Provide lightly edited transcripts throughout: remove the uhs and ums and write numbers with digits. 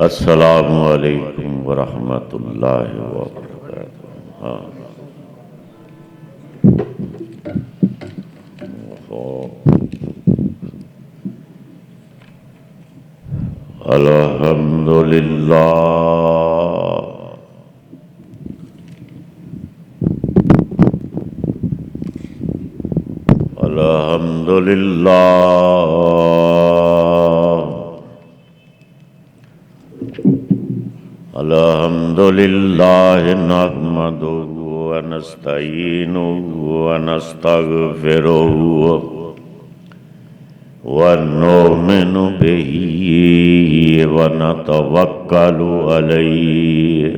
अस्सलामु अलैकुम वरहमतुल्लाहि वबरकातुहू। हाँ, अल्हम्दुलिल्लाह अल्हम्दुलिल्लाह नहमदुहू व नस्तईनुहु व नस्तगफिरुहु व नुमिनु बिही व नतवक्कलु अलैहि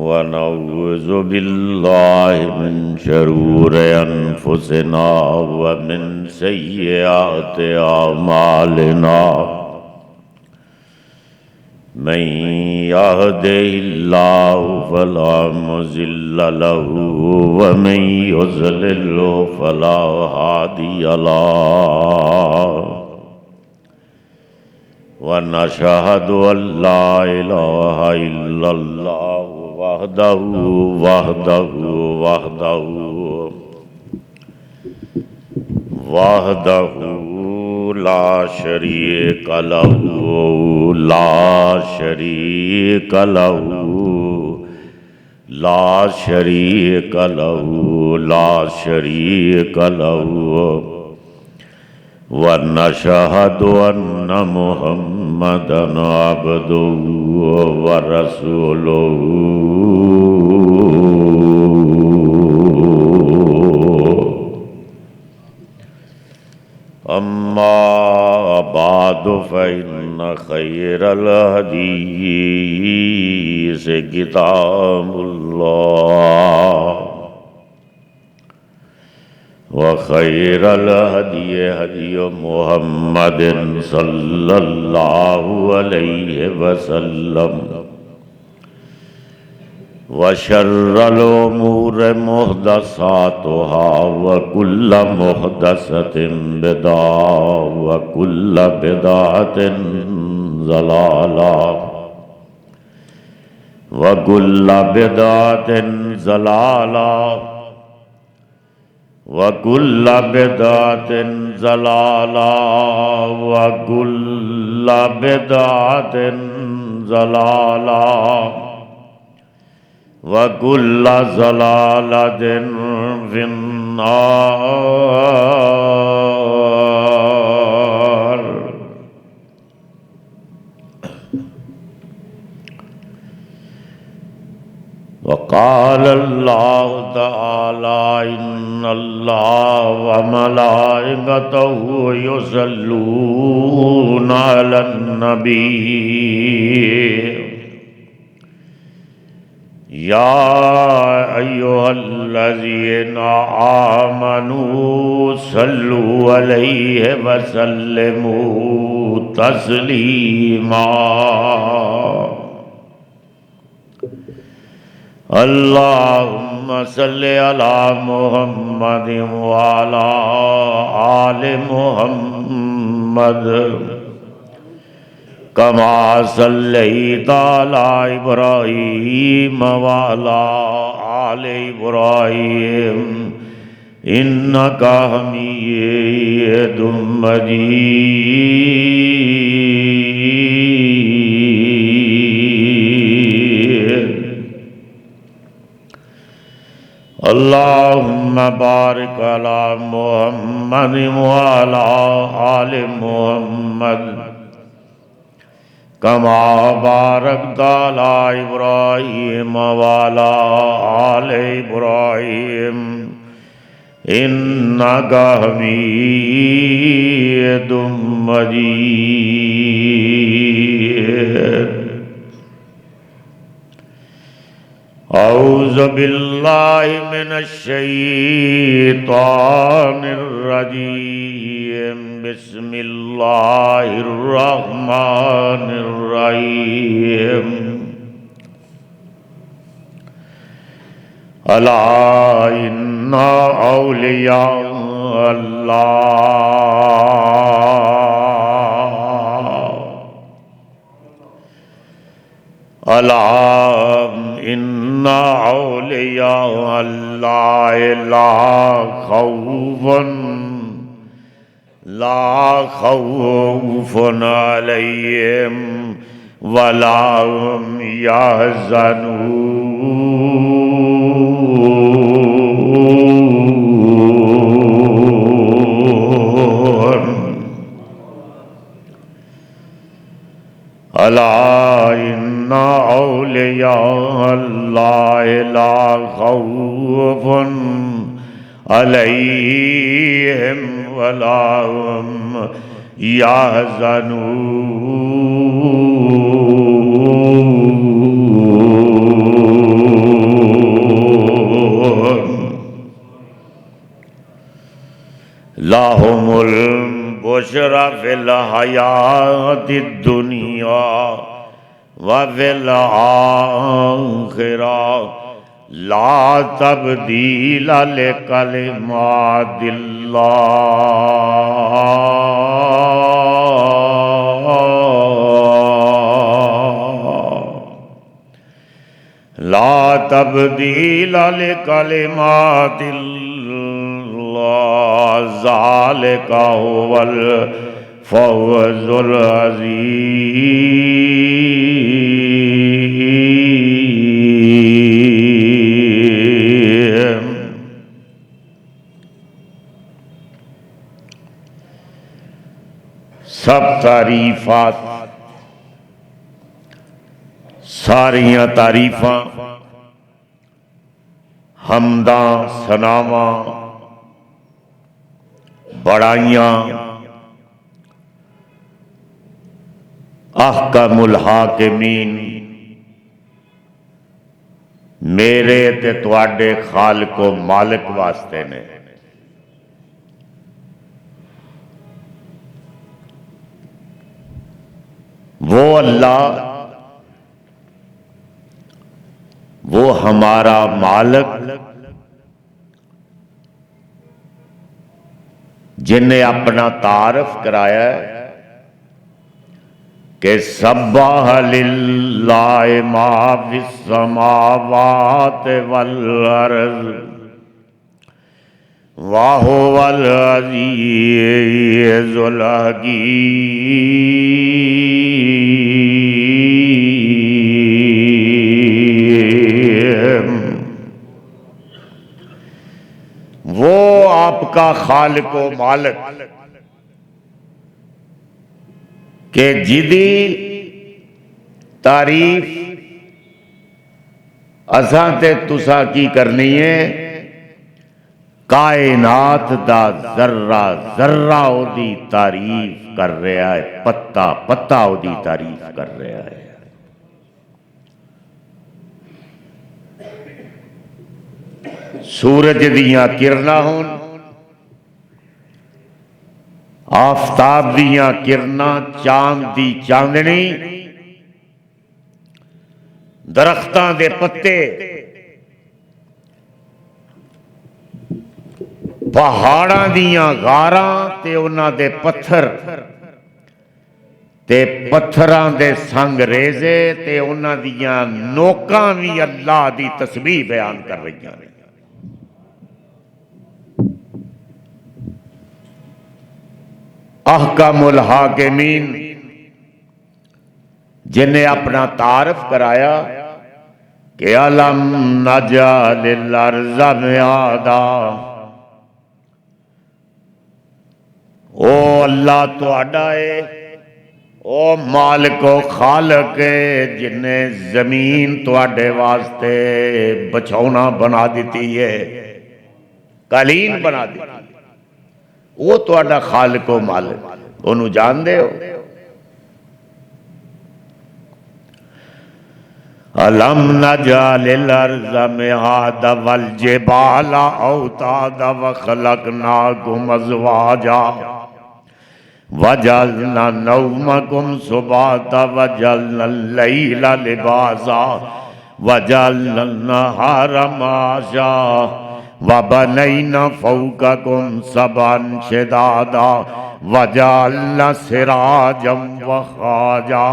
व नऊज़ु बिल्लाहि मिन शुरूरि अनफुसिना व मिन सय्यिआति अमालिना। मन यहदिहिल्लाहु फला मुज़िल्ल लहू व मन युज़लिल्हु फला हादिय लहू। व नशहदु अल्ला इलाहा इल्लल्लाहु वहदहू वहदहू वहदहू वहदहू ला शरीक लहू ला शरीक लहू ला शरीक लहू ला शरीक लहू। व नशहदु अन्न मुहम्मदन अब्दुहू व रसूलुहू। अम्मा बादु फ़इन्न खैरल हदीस किताबुल्लाह व खैरल हदी हदी मुहम्मदिन सल्लल्लाहु अलैहि वसल्लम व शर्रल उमूर मुहदसातुहा व कुल्ल मुहदसतिन बिदअह व कुल्ल बिदअतिन ज़लाला व कुल्ल बिदअतिन ज़लाला व कुल्ल बिदअतिन ज़लाला व कुल्ल बिदअतिन ज़लाला व कुल्ल ज़लालतिन फिन्नार। वक़ाल अल्लाहु तआला इन्नल्लाह व मलाइकतहु युसल्लूना अलन नबी या अय्युहल्लज़ीना आमनू सल्लू अलैहि व सल्लिमू तस्लीमा। अल्लाहुम्मा सल्लि अला मुहम्मद व अला आलि मुहम्मद कमा सल्लैता अला इब्राहीम व अला आलि इब्राहीम इन्नका हमीदुम मजीद। अल्लाहुम्मा बारिक अला मुहम्मद व अला आलि मुहम्मद कमा बारकता अला इब्राहीम व अला आलि इब्राहीम इन्नका हमीदुम मजीद। औज़ु बिल्लाहि मिनश्शैतानिर रजीम। बिस्मिल्लाहिर रहमानिर रहीम। अला इन्ना औलिया अल्लाह। अला इन्ना औलिया अल्लाह ला खौफुन अलैहिम वला हुम यहज़नून। अला इन्ना औलिया अल्लाह ला खौफुन अलैहिम वला हुम यहज़नून। लाहुमुल बुशरा फिल हयातिद दुनिया व फिल आखिरा ला तब्दील लिकलिमातिल्लाह। ला तब्दील लिकलिमातिल्लाह ज़ालिका हुवल फौज़ुल अज़ीम। सब तारीफात, सारियां तारीफां, हमदा सनावा, बड़ाइयां अहकमुल हाकिमीन मेरे ते तुहाडे खालिको मालिक वास्ते ने। वो अल्लाह, वो हमारा मालिक जिन्हें अपना तारफ कराया है कि सब्बाह लिल्लाहि मा फिस समावाति वल अर्ज़ व हुवल अज़ीज़ुल हकीम। वो आपका खालिको मालिक के जिदी तारीफ असां ते तुसा की करनी है। कायनात दा जर्रा जर्रा ओदी तारीफ कर रहा है, पत्ता पत्ता ओदी तारीफ कर रहा है। सूरज दियां किरना होन, आफताब दियां किरना, चांद दी चांदनी, दरख्तां दे पत्ते, पहाड़ां दियां गारां ते उन्हां दे पत्थर ते पत्थरां दे संग रेजे ते उन्हां दियां नोकां भी अल्लाह दी तस्बीह बयान कर रही हैं। अहकमुल हाकिमीन जिन्हें अपना तारफ कराया कि अलम नजअलिल अर्ज़ मिहादा। ओ अल्लाह तुहाडा है, ओ मालिको खालक है जिन्हें जमीन तुहाडे वास्ते बछौना बना दी है। कालीन बना दी। वो तुहाडा खालिक व मालिक, उन्होंने जानते हो। अलम नजअलिल अर्ज़ मिहादा वल जिबाला औतादा व खलकनाकुम अज़वाजा वजअलना नौमकुम सुबाता वजअलना लैला लिबासा वजअलना नहारा माशा वबनैना फौककुम सबअन शिदादा वजअलना सिराजम वहाजा।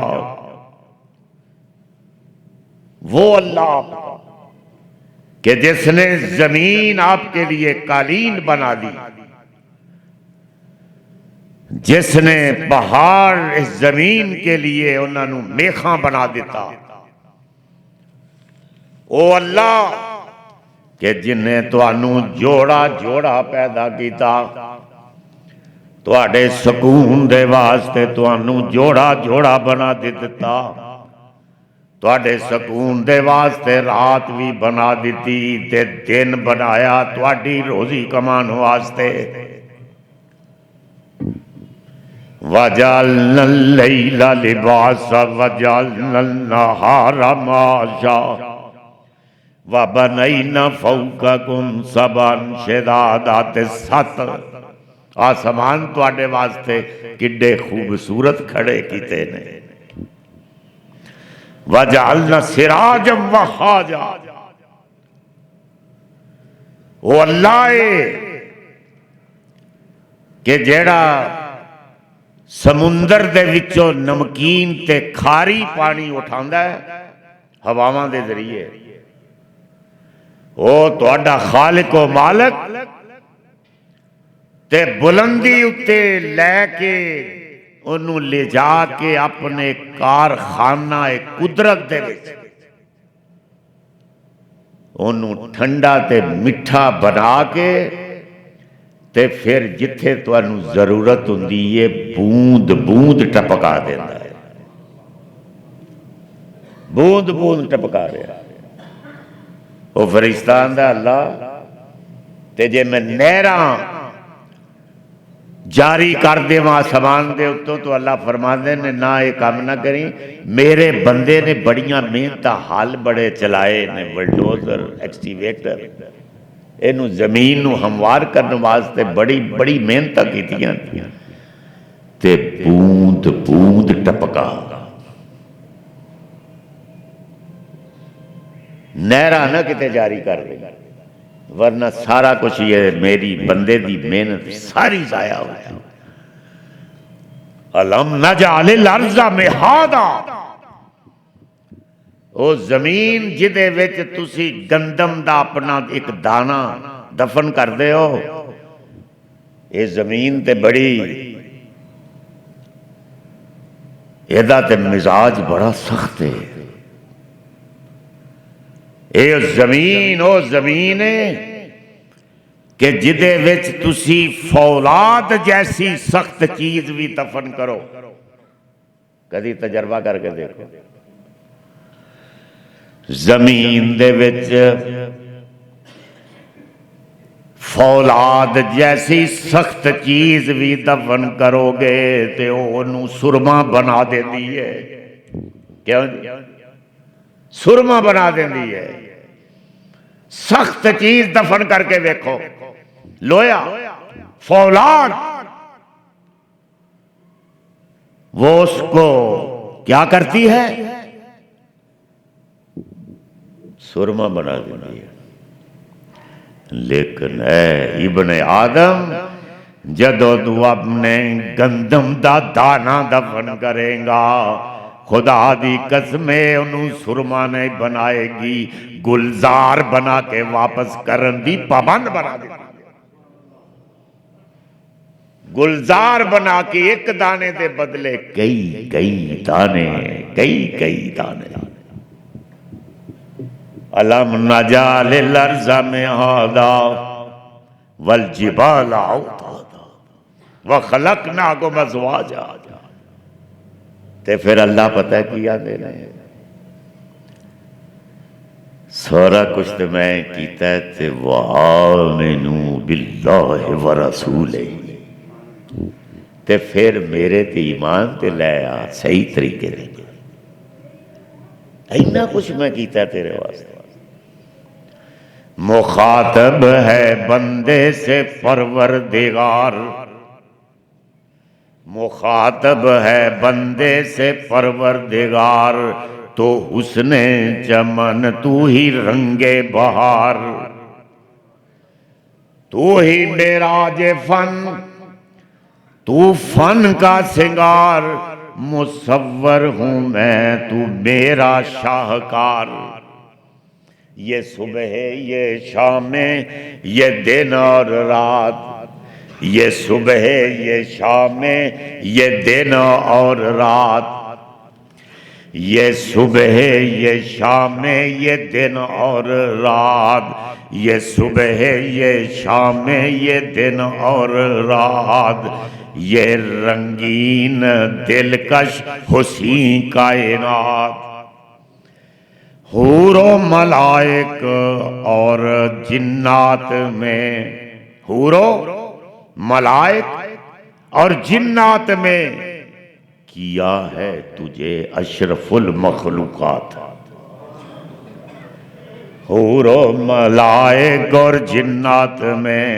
वो अल्लाह कि जिसने जमीन आपके लिए कालीन बना दी, जिसने पहाड़ इस जमीन के लिए उन्होंने मेखा बना दिता, ओ अल्लाह कि जिन्हें तुहानू जोड़ा जोड़ा पैदा किया, तुहाडे सुकून दे वास्ते तुहानू जोड़ा जोड़ा बना दिता, तुहाडे सुकून दे वास्ते रात भी बना दी ते दिन बनाया तुहाडी रोजी कमान वास्ते। वजअलना लैला लिबासा वजअलना नहारा माशा वबनैना फौककुम सबअन शिदादा। ते सत आसमान तुहाडे वास्ते किड्डे खूबसूरत खड़े कीते ने। वजअलना सिराजम वहाजा। वो अल्लाह है कि जेड़ा समुंदर दे विचों नमकीन ते खारी पानी उठांदा है हवावां दे जरिए। ओ तुहाडा खालिक व मालिक ते बुलंदी उत्ते लैके उन्हों ले जाके अपने कारखाना कुदरत दे विच उन्हों ठंडा ते मिठा बना के ते फिर जिथे तुहानू जरूरत हुंदी है बूंद बूंद टपका देता है। बूंद बूंद टपका रहा वो फरिश्ता आंदा अल्लाह ते जे मैं नहरा जारी कर देवां आसमान दे उत्तों तो अल्लाह फरमाते ने ना ये काम ना करी। मेरे बंदे ने बड़ियां मेहनत हल बड़े चलाए ने, बुलडोजर एक्सटीवेटर, इनू जमीन नू हमवार करने वास्ते बड़ी बड़ी मेहनत कीतियां ते बूंद बूंद टपका। नहरा ना किते जारी कर दे, वरना सारा कुछ ये मेरी बंदे दी मेहनत सारी जाया हो गई। अलम नजअलिल अर्ज़ मिहादा। ओ जमीन जिदे विच तुसी गंदम दा अपना एक दाना दफन करदे हो, ये जमीन ते बड़ी एदा ते मिजाज बड़ा सख्त है। ये जमीन ओ जमीन है कि जिदे विच तुसी फौलाद जैसी सख्त चीज भी दफन करो। कदी तजर्बा करके देखो, जमीन दे विच फौलाद जैसी सख्त चीज भी दफन करोगे तो ओनू सुरमा बना देती है। क्यों? सुरमा बना देती है। सख्त चीज दफन करके देखो, लोया फौलाद, वो उसको क्या करती है? सुरमा बना देती है। लेकिन ऐ इब्ने आदम, जदों तू अपने गंदम दा दाना दफन करेगा, खुदा दी कसमे उन्होंने सुरमा नहीं बनाएगी, गुलजार बना के वापस करन दी पाबंद बना देगी। गुलजार बना के एक दाने दे बदले कई कई दाने, कई कई दाने। अलम नजअलिल अर्ज़ मिहादा वल जिबाला औतादा व खलकनाकुम अज़वाजा। ते फिर अल्लाह पता है की आते हैं, सारा कुछ तो मैं कीता ते वाह मैनू बिल्लाह व रसूल ते फिर मेरे ते ईमान ते लै आ सही तरीके दे। इन्ना कुछ मैं कीता तेरे वास्ते। मुखातब है बंदे से परवरदिगार, मुखातब है बंदे से परवरदिगार, तो हुस्ने चमन तू ही रंगे बहार, तू ही मेराज फन, तू फन का सिंगार, मुसव्वर हूं मैं तू मेरा शाहकार। ये सुबह ये शाम ये दिन और रात, ये सुबह ये शाम ये दिन और रात, ये सुबह ये शाम ये दिन और रात, ये सुबह ये शाम ये दिन और रात, ये रंगीन दिलकश हुसी कायनात। हूरो मलाइक और जिन्नात में, हूरो मलाइक और जिन्नात में किया है तुझे अशरफुल मखलूकात। हूरो मलाइक और जिन्नात में,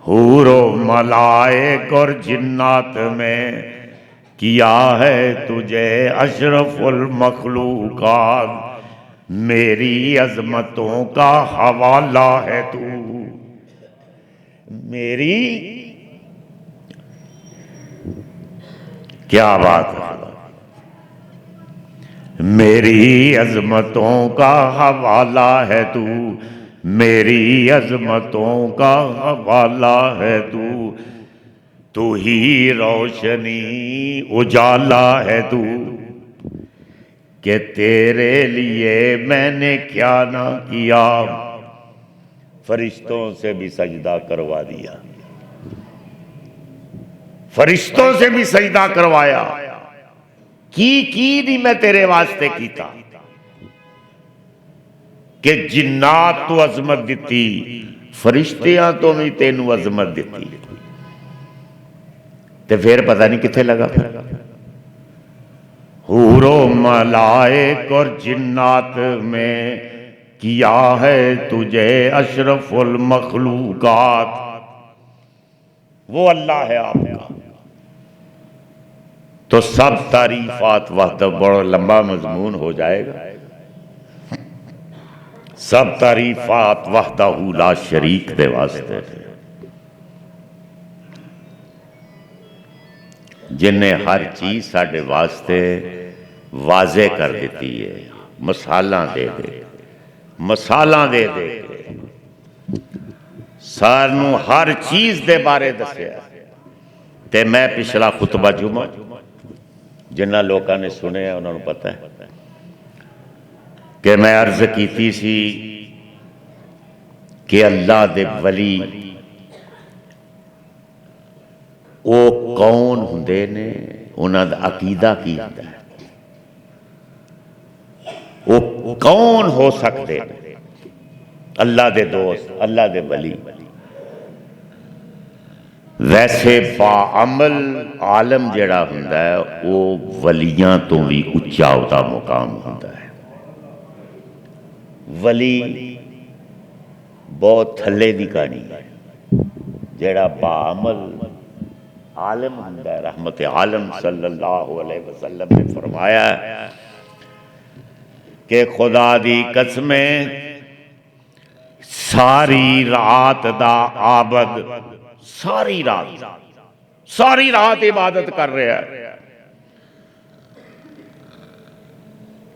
हूरो मलाइक और जिन्नात में किया है तुझे अशरफुल मखलूकात। मेरी अजमतों का हवाला है तू, मेरी क्या बात है, मेरी अजमतों का हवाला है तू, मेरी अजमतों का हवाला है तू, तू ही रोशनी उजाला है तू, कि तेरे लिए मैंने क्या ना किया। फरिश्तों से भी सजदा करवा दिया, फरिश्तों से भी सजदा करवाया। की नहीं मैं तेरे वास्ते कीता, कि जिन्नात तो अजमत दिती, फरिश्तियां तो भी तेनू अजमत दिती, ते फिर पता नहीं किथे लगा। फिर हूरो मलाइक और जिन्नात में किया है तुझे अशरफुल मखलूकात। वो अल्लाह है आपका। तो सब तारीफात वक्त बड़ा लंबा मजमून हो जाएगा। सब तारीफात वहदहू ला शरीक दे वास्ते, जिन्हें हर चीज साढ़े वास्ते वाजे कर दी है, मसाला दे दे, मसाला दे दे सानू हर चीज दे बारे दसिया। ते मैं पिछला खुतबा जुमा जिन्ना लोगों ने सुने उन्होंने पता है कि मैं अर्ज की सी कि अल्लाह दे वली वो कौन हुंदे ने, उन्हां दा अकीदा की हुंदा है, वो कौन हो सकते अल्लाह दे दोस्त, अल्लाह दे वली। वैसे बाअमल आलम जिहड़ा हुंदा है वो वलियां तो भी उच्चा उदा मुकाम हुंदा है। वली बहुत थल्ले दी कहानी है, जिहड़ा बाअमल आलम हुंदा है। रहमत आलम सल्लल्लाहु अलैहि वसल्लम ने फरमाया कि खुदा दी कसमें सारी रात दा आबद, सारी रात इबादत कर रहा है,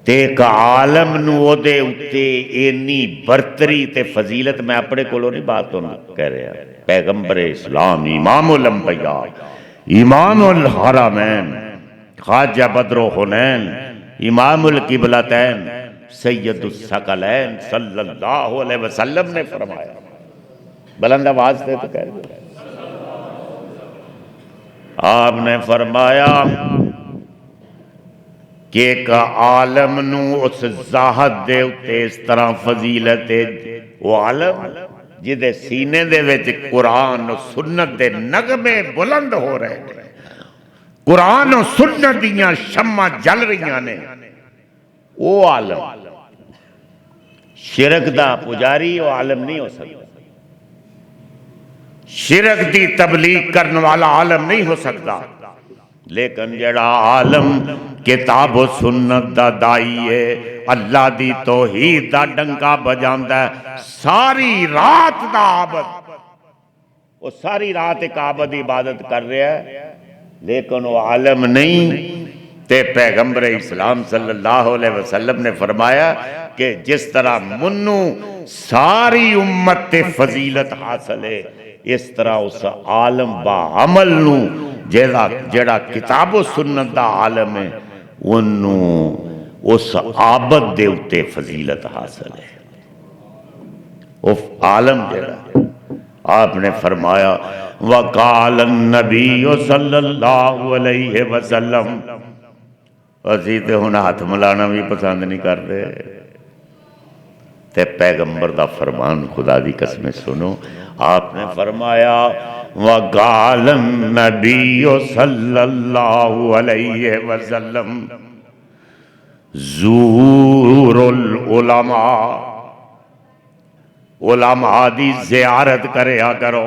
ते एक आलम नूं ओदे उत्ते इन्नी बरतरी ते फजीलत, मैं अपने कोलों नहीं बात कह रहा, पैगंबर इस्लाम इमामुल अंबिया इमामुल हरमैन ख्वाजा बद्रो हुनैन इमामुल किबलतैन सैयदुस सकलैन सल्लल्लाहु अलैहि वसल्लम ने फरमाया। बुलंद आवाज से तो कह दो, आपने फरमाया कि एक आलम नू उस ज़ाहद दे उत्ते इस तरह फजीलत है, वो आलम जिदे सीने दे विच कुरान और सुन्नत दे नगमे बुलंद हो रहे हैं, कुरान और सुन्नत दियां शम्मा जल रही ने, वो आलम। शिरक दा पुजारी वो आलम नहीं हो सकता, शिरक दी तबलीग करने वाला आलम नहीं हो सकता। लेकिन जड़ा आलम किताब सुन्नत दा दाई है, अल्लाह दी तौहीद दा डंका बजांदा है, सारी रात दा आबद, वो सारी रात एक आबद इबादत कर रहा है, लेकिन वो आलम नहीं। ते पैगंबर इस्लाम सल्लल्लाहु अलैहि वसल्लम ने फरमाया कि जिस तरह मुन्नू सारी उम्मत ते फजीलत हासिल है, इस तरह उस आलम बा अमल नू जेड़ा जेड़ा किताबो सुन्नत दा आलम है, उन्नू उस आबद दे उत्ते फजीलत हासिल है। उस आलम जेड़ा आपने फरमाया वकाल नबी सल्लल्लाहु अलैहि वसल्लम, असी तो हुण हाथ मिलाना भी पसंद नहीं करते, ते पैगंबर दा फरमान खुदा दी कसम सुनो, आपने फरमाया वकाल नबी सल्लल्लाहु अलैहि वसल्लम ज़ूरुल उलमा, उलमा दी ज़ियारत करया करो।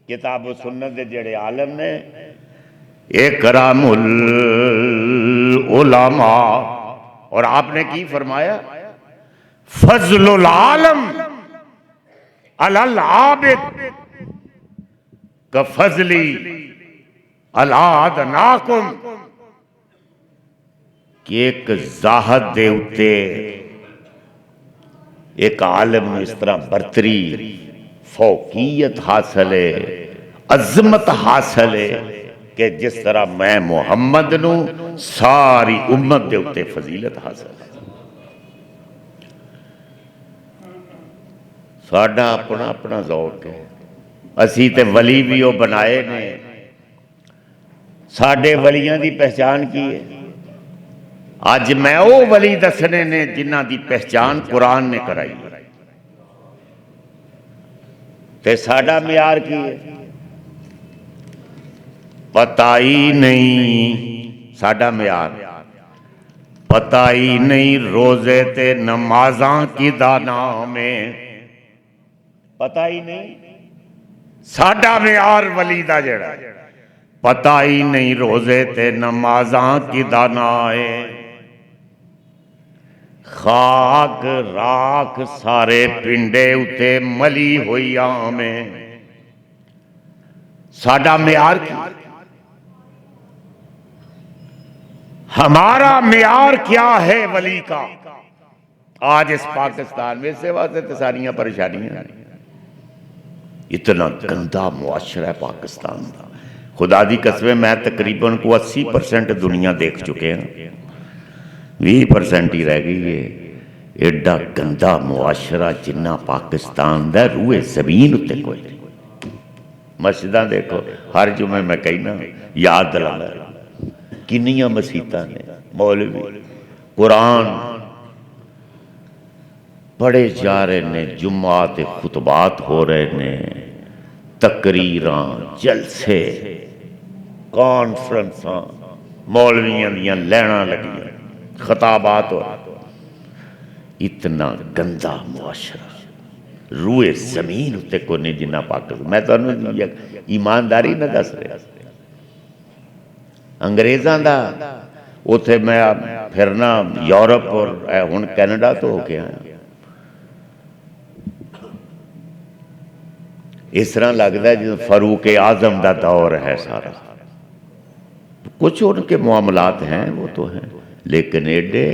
किताब सुन्नत दे जेड़े आलम ने, इकरामुल उलमा, और आपने की फरमाया फजलुल आलम अलल आबिद का फजली अला अदनाकुम, कि एक ज़ाहद दे उत्ते एक आलम इस तरह बरतरी फौकियत हासिल है, अजमत हासिल है, कि जिस तरह मैं मुहम्मद नू सारी उम्मत दे उत्ते फजीलत हासिल है। साडा अपना अपना ज़ौक है, असी ते वली भी वो बनाए ने। साडे वलियां दी पहचान की है? अज मैं वो वली दसने ने जिन्हां दी पहचान कुरान ने कराई है, ते साडा म्यार की है? पता ही नहीं। साडा म्यार पता ही नहीं रोजे ते नमाजां की दा नाम है, पता ही नहीं। साडा म्यार वली दा जेड़ा पता ही नहीं रोजे ते नमाजां की दा नाम है। खाक राख सारे पिंडे उते मली हुई आम है। साडा म्यार की? हमारा म्यार क्या है वली का? आज इस पाकिस्तान में सेवा से तो सारियां परेशानियां, इतना गंदा मुआशरा है पाकिस्तान का। खुदा दी कसम, मैं तकरीबन को 80% दुनिया देख चुके हैं, 20% ही रह गई है। एडा गंदा मुआशरा जिन्ना पाकिस्तान दा रूए जमीन उत्ते कोई नहीं। मस्जिदां देखो, हर जुमे मैं कहना याद दिलाना, किन्नियां मसीतां ने, मौलवी कुरान पढ़े जा रहे ने, जुम्मा ते खुतबात हो रहे ने, तकरीरां जलसे कॉन्फ्रेंसां मौलवियां दियां लैना लगियां, खताबात हो। इतना गंदा मुआशरा रूए जमीन उत्ते को नहीं जिन्ना पाकिस्तान। मैं तुहानूं ईमानदारी ना दस रहा, अंग्रेज़ां दा उत्थे मैं फिरना यूरोप और हुण कैनेडा तो हो के आया, इस तरह लगता है जो फरूक आजम का दौर है सारा। कुछ उनके मामलात हैं वो तो हैं, लेकिन एडे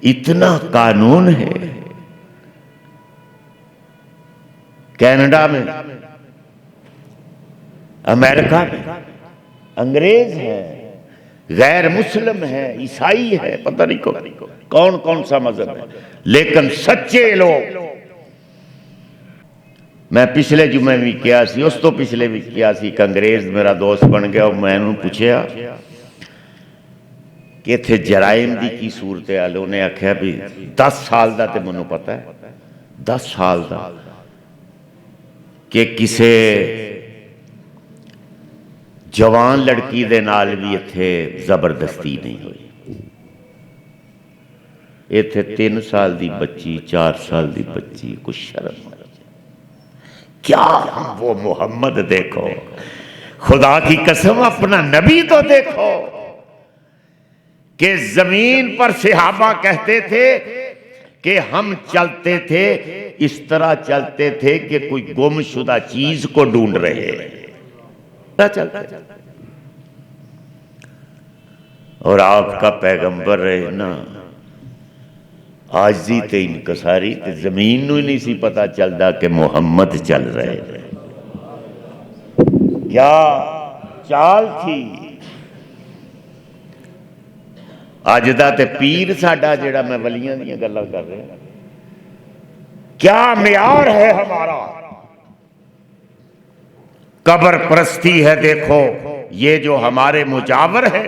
इतना कानून है। कनाडा में, अमेरिका में अंग्रेज है, गैर मुस्लिम है, ईसाई है, पता नहीं कौन कौन सा मजहब है, लेकिन सच्चे लोग। मैं पिछले जुमे भी किया सी, उस तो पिछले भी किया सी, एक अंग्रेज मेरा दोस्त बन गया और मैं उन्होंने पूछा कि इत्थे जराइम की की सूरत हाल। उन्हें आख्या भी 10 साल का तो मैनू पता है, 10 साल का कि किसी जवान लड़की दे नाल भी इत्थे जबरदस्ती नहीं हुई। इत्थे 3 साल की बच्ची, 4 साल की बच्ची, कुछ शर्म क्या। वो मोहम्मद देखो, खुदा की कसम अपना नबी तो देखो कि जमीन पर सहाबा कहते थे कि हम चलते थे इस तरह चलते थे कि कोई गुमशुदा चीज को ढूंढ रहे चलते। और आपका पैगंबर रहे ना आजी ते इनकसारी ते जमीन नूं ही नहीं सी पता चलता कि मुहम्मद चल रहे। क्या चाल थी। अज दा ते पीर साडा जेड़ा, मैं वलियां दी गल्लां कर रहा, क्या मियार है हमारा। कब्र परस्ती है देखो ये जो हमारे मुजावर है,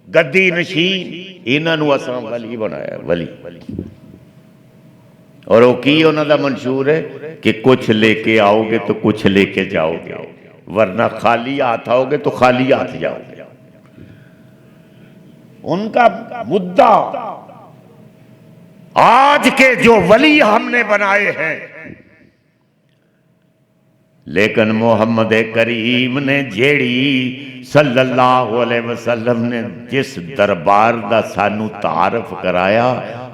गद्दी नशीन, इन्हों असां वली बनाया वली। और वो की उन्होंने मंशूर है कि कुछ लेके आओगे तो कुछ लेके जाओगे, वरना खाली हाथ आओगे तो खाली हाथ जाओगे। उनका मुद्दा आज के जो वली हमने बनाए हैं, लेकिन मोहम्मद करीम ने जेड़ी सल्लल्लाहु अलैहि वसल्लम ने जिस दरबार का सानू तारफ कराया,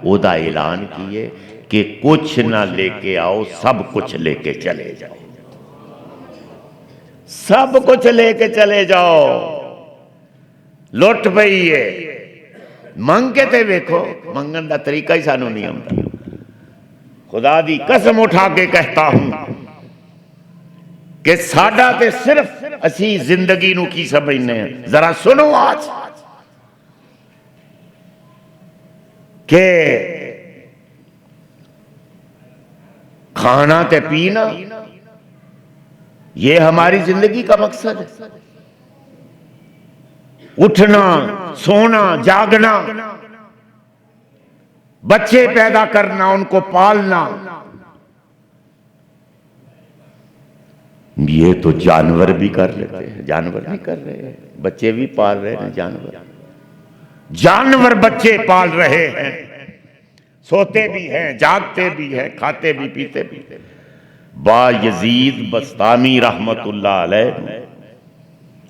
ओदा ऐलान किए कि कुछ ना लेके आओ, सब कुछ लेके चले जाओ, सब कुछ लेके चले जाओ। लुट पई है, मंग के ते वेखो, मंगन का तरीका ही सानू नहीं आता। खुदा दी कसम उठा के कहता हूं कि साडा ते सिर्फ असी जिंदगी नू की समझने हैं। जरा सुनो आज के खाना ते पीना ये हमारी जिंदगी का मकसद है। उठना, सोना, जागना, बच्चे पैदा करना, उनको पालना, ये तो जानवर भी कर लेते हैं। जानवर भी कर रहे हैं, बच्चे भी पाल रहे हैं। जानवर बच्चे पाल रहे हैं, सोते भी हैं, जागते भी हैं, खाते भी पीते भी। बा यजीद बस्तामी रहमतुल्लाह अलैह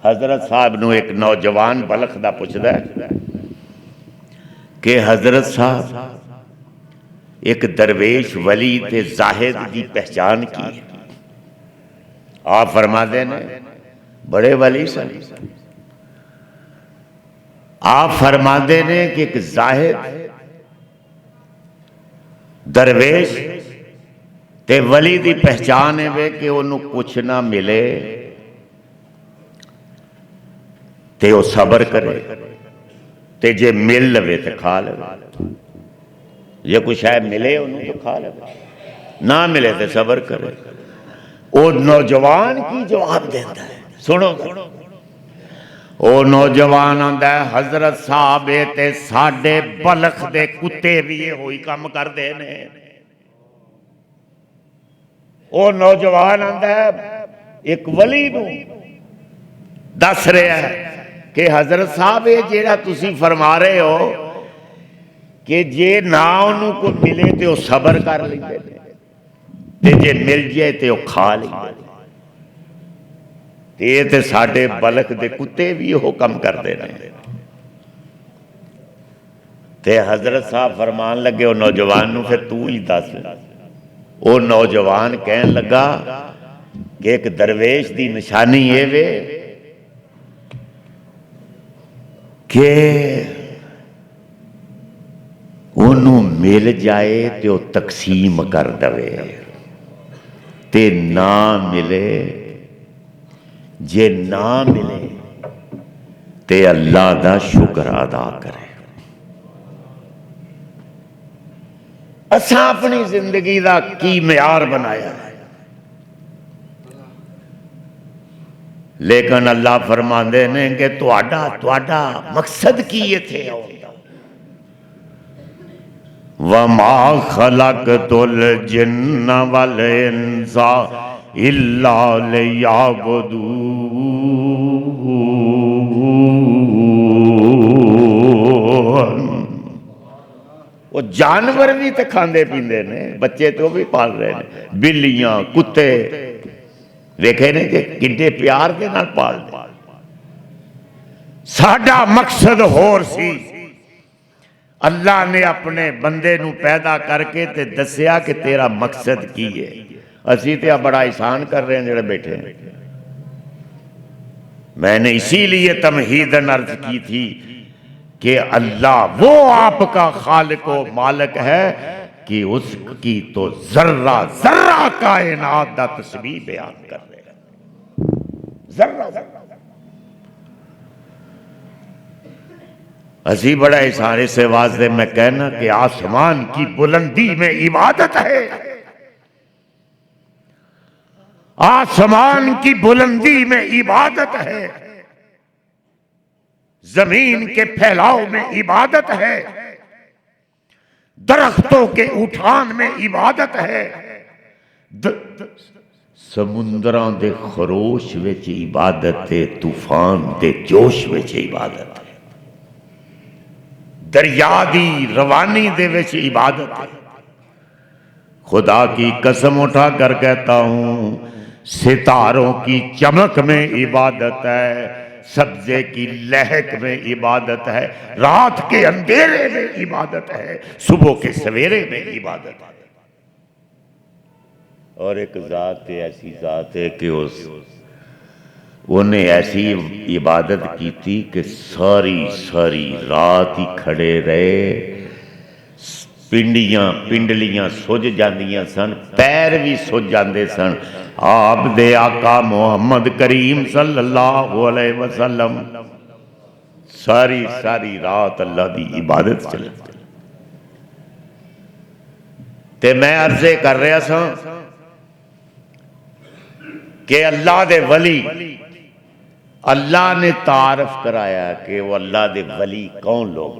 हजरत साहब नूं एक नौजवान बलख दा पुछदा कि हजरत साहब एक दरवेश वली ते जाहिद की पहचान की। आप फरमाते ने बड़े वली सन। आप फरमाते ने कि एक जाहिद दरवेश ते वली की पहचान है वे कि उन्होंने कुछ ना मिले ते वो सबर करे, ते जे मिल लवे तो खा लवे। जे कुछ है मिले उन्होंने तो खा लवे, ना मिले तो सबर करे। वो नौजवान की जवाब देता है, सुनो। वो नौजवान आंदा है हजरत साहब ते साडे बलख दे कुत्ते भी ये होई काम करदे ने। वो नौजवान आंदा है एक वली नूं दस रहा है कि हजरत साहब ये जेड़ा तुसी फरमा रहे हो कि जे ना उन्होंने को मिले तो वो सबर कर लेंगे, ते जे मिल जाए तो वो खा लेंगे। ये तो साडे बलख दे कुत्ते भी वो कम करते हैं। ते हजरत साहब फरमान लगे वो नौजवान नूं फिर तू ही दस। वो नौजवान कहन लगा कि एक दरवेश की निशानी ये वे कि उन्हों मिल जाए तो तकसीम कर दवे, ते ना मिले, जे ना मिले ते अल्लाह दा शुक्र अदा करे। असा अपनी जिंदगी का की म्यार बनाया है। लेकिन अल्लाह फरमाते ने कि तुहाडा मकसद की इत्थे आउण दा। वमा खलक़तुल जिन्ना वल इंसा इल्ला लियअबुदून। वो जानवर भी तो खाते पींदे ने, बच्चे तो भी पाल रहे हैं, बिल्लियां कुत्ते वेखे ने कि किड्डे प्यार के नाल पालदे। साडा मकसद होर सी। अल्लाह ने अपने बंदे नू पैदा करके ते दसिया कि तेरा मकसद की है। असी तो बड़ा एहसान कर रहे हैं जेड़े बैठे हैं। मैंने इसीलिए तमहीदन अर्ज की थी कि अल्लाह वो आपका खालिक व मालिक है कि उसकी तो जर्रा जर्रा कायनात दा तस्बीह बयान कर रहे हैं। जर्रा जर्रा अजी बड़ा इशारे से वास्ते मैं कहना कि आसमान की बुलंदी में इबादत है। आसमान की बुलंदी में इबादत है। जमीन के फैलाव में इबादत है। दरख्तों के उठान में इबादत है। समुद्रां दे खरोश विच इबादत है। तूफान दे जोश विच इबादत है। दरिया दी रवानी दे विच इबादत है। खुदा की कसम उठा कर कहता हूं, सितारों की चमक में इबादत है। सब्जे की लहक में इबादत है। रात के अंधेरे में इबादत है। सुबह के सवेरे में इबादत है। और एक जात ऐसी जात है कि उन्हें ऐसी इबादत की थी कि सारी सारी रात ही खड़े रहे। पिंडलियां सुज जांदियां सन, पैर भी सुज जाते सन। आप दे आका मुहम्मद करीम सल्लल्लाहु अलैहि वसल्लम सारी सारी रात अल्लाह की इबादत चले। ते मैं अर्जे कर रहा सा कि अल्लाह दे वली, अल्लाह ने तारफ कराया कि वो अल्लाह दे वली कौन लोग,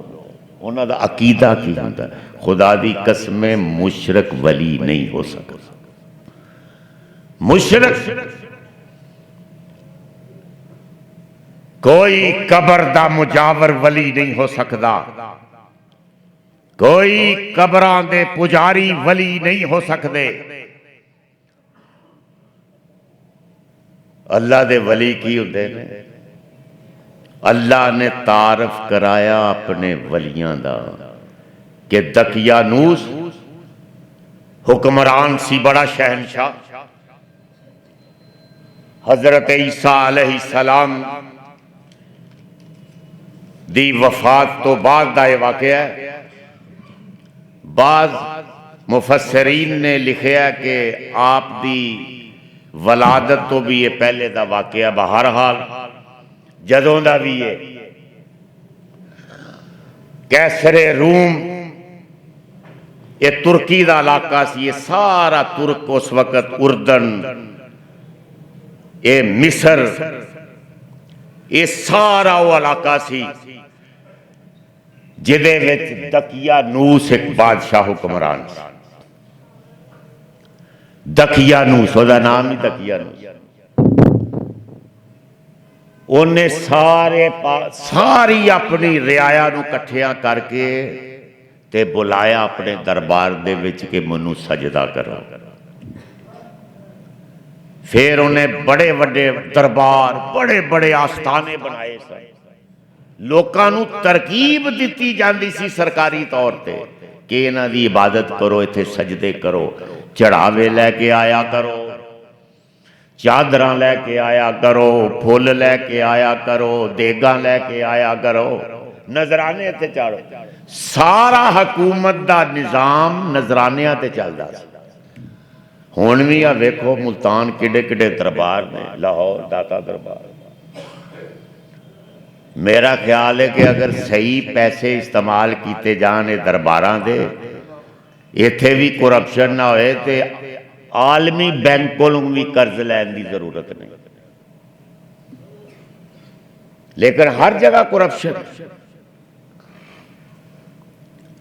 उन्होंने अकीदा की होता है। खुदा दी कसम मुशरक वली नहीं हो सकता। मुशरक कोई कबर दा मुजावर वली नहीं हो सकता। कोई कबरां दे पुजारी वली नहीं हो सकते। अल्लाह दे वली की होंदे ने? अल्लाह ने तारफ कराया अपने वलियां दा कि दकियानूस हुक्मरान सी, बड़ा शहनशाह। हजरत ईसा अलैहिस्सलाम दी वफात तो बाद दा ये वाकया है। बाज मुफस्सरीन ने लिखा कि आप दी वलादत तो भी ये पहले दा वाकया। बहरहाल जदों दा भी है, कैसरे रूम ये तुर्की का इलाका सी। ये सारा तुर्क उस वक्त उर्दन, ये मिस्र, ये सारा वो इलाका सी जिदे विच दकियानूस एक बादशाह हुक्मरान सी। दकियानूस, उसका नाम ही दकियानूस। उन्हें सारी अपनी रियाया नूं इकट्ठियां करके ते बुलाया अपने दरबार दे विच कि मैनू सजदा करो। फिर उन्हें बड़े बड़े दरबार, बड़े बड़े आस्थाने बनाए सन। लोकां नूं तरकीब दी जाती सी सरकारी तौर पर कि इन्हां दी इबादत करो, इत्थे सजदे करो, चढ़ावे लैके आया करो, चादरां लैके आया करो, फुल लैके आया करो, देगां लैके आया करो, नजराने इत्थे चाड़ो। सारा हुकूमत दा निजाम नजरानियां ते चलदा सी। हुण भी आ वेखो मुल्तान किडे किडे दरबार ने, लाहौर दाता दरबार। मेरा ख्याल है कि अगर सही पैसे इस्तेमाल किए जान दरबारां दे, इत्थे भी करप्शन ना होए ते आलमी बैंक कोलों भी कर्ज लैन की जरूरत नहीं। लेकिन हर जगह करप्शन।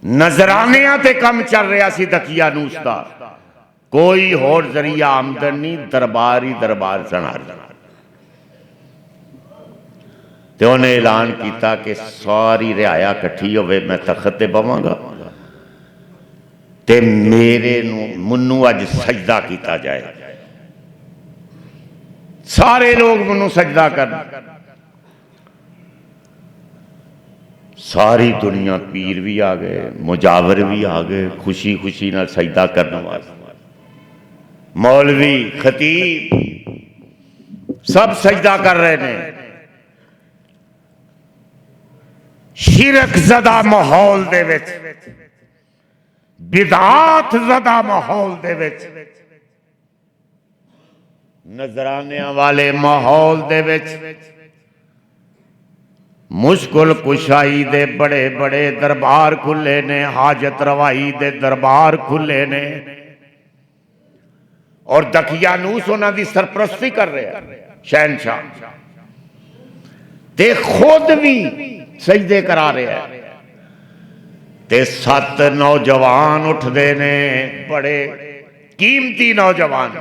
नजरानिया ते कम चल रहा सी दकिया नूस दा, कोई होर जरिया आमदन नहीं, दरबार ही दरबार सन। तो उन्हें ऐलान किया कि सारी रियाया इकट्ठी होवे, मैं तखत ते बवांगा ते मेरे मनु अज सजदा किया जाए। सारे लोग मनु सजदा कर। सारी दुनिया, पीर भी आ गए, मुजावर भी आ गए, खुशी खुशी नाल सजदा करने वास्ते। मौलवी, खतीब सब सजदा कर रहे हैं। शिरक ज़दा माहौल दे विच, बिदात ज़दा माहौल दे विच, नजराने वाले माहौल दे विच मुश्किल कुशाई दे बड़े बड़े दरबार खुले ने, हाजत रवाई दे दरबार खुले ने, और दकियानूस उन्हां दी सरपरस्ती कर रहे हैं। शहनशाह ते खुद भी सजदे करा रहे हैं। ते 7 नौजवान उठते ने, बड़े कीमती नौजवान।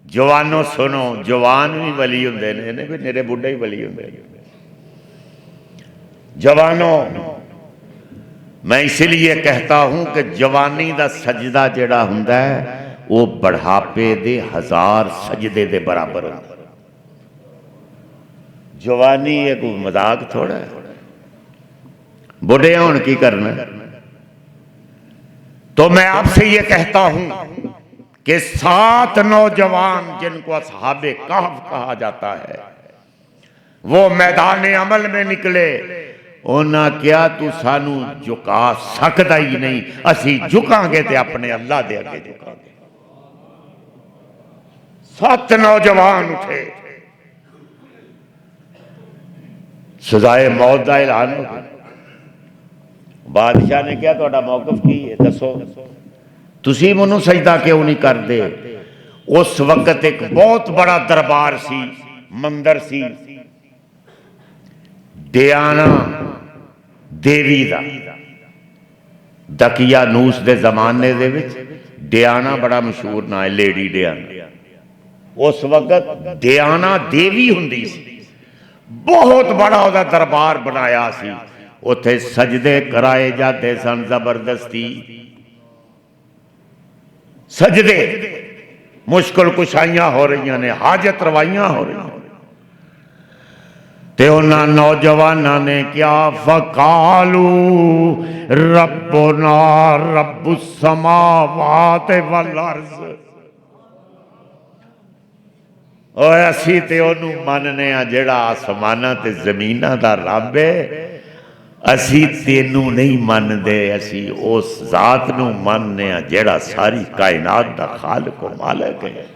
जवानों सुनो, जवान भी वली हुंदे ने, भी मेरे बुढ़े ही वली हुंदे। जवानों, मैं इसलिए कहता हूं कि जवानी दा सजदा जेड़ा हुंदा है वो बढ़ापे दे 1000 सजदे दे बराबर होंदा। जवानी एक मजाक थोड़ा है। बुढ़े होने की करना। तो मैं आपसे ये कहता हूं कि 7 नौजवान जिनको असहाबे कहफ कहा जाता है, वो मैदान अमल में निकले। उन्हें क्या तू सानू झुका सकता ही नहीं, असी झुकांगे ते अपने अल्लाह दे अगे झुकांगे। 7 नौजवान उठे, सजाए मौत का ऐलान हो गया। बादशाह ने क्या तुहाडा मौकफ की है, दसो तुसी मैनू सजदा क्यों नहीं करते? उस वक्त एक बहुत बड़ा दरबार सी, मंदिर सी डियाना देवी दा। दकियानूस दे जमाने दे विच डियाना बड़ा मशहूर ना है, लेडी डियाना। उस वक्त डियाना देवी हुंदी सी, बहुत बड़ा उहदा दरबार बनाया सी। उत्थे सजदे कराए जाते सन, जबरदस्ती सजदे, मुश्किल कुशाइयां हो रही ने, हाजत रवाइयां हो रही। ते उन्हां नौजवानों ने क्या, फकालू रब्बुना रब्बुस समावात वल अर्ज़। ओए असी ते ओनू मनने आ जेड़ा आसमाना ते जमीना दा रब है। असी तेनू नहीं मनदे, असी उस जात नू मनने आ जेड़ा सारी कायनात दा खालिक व मालिक है।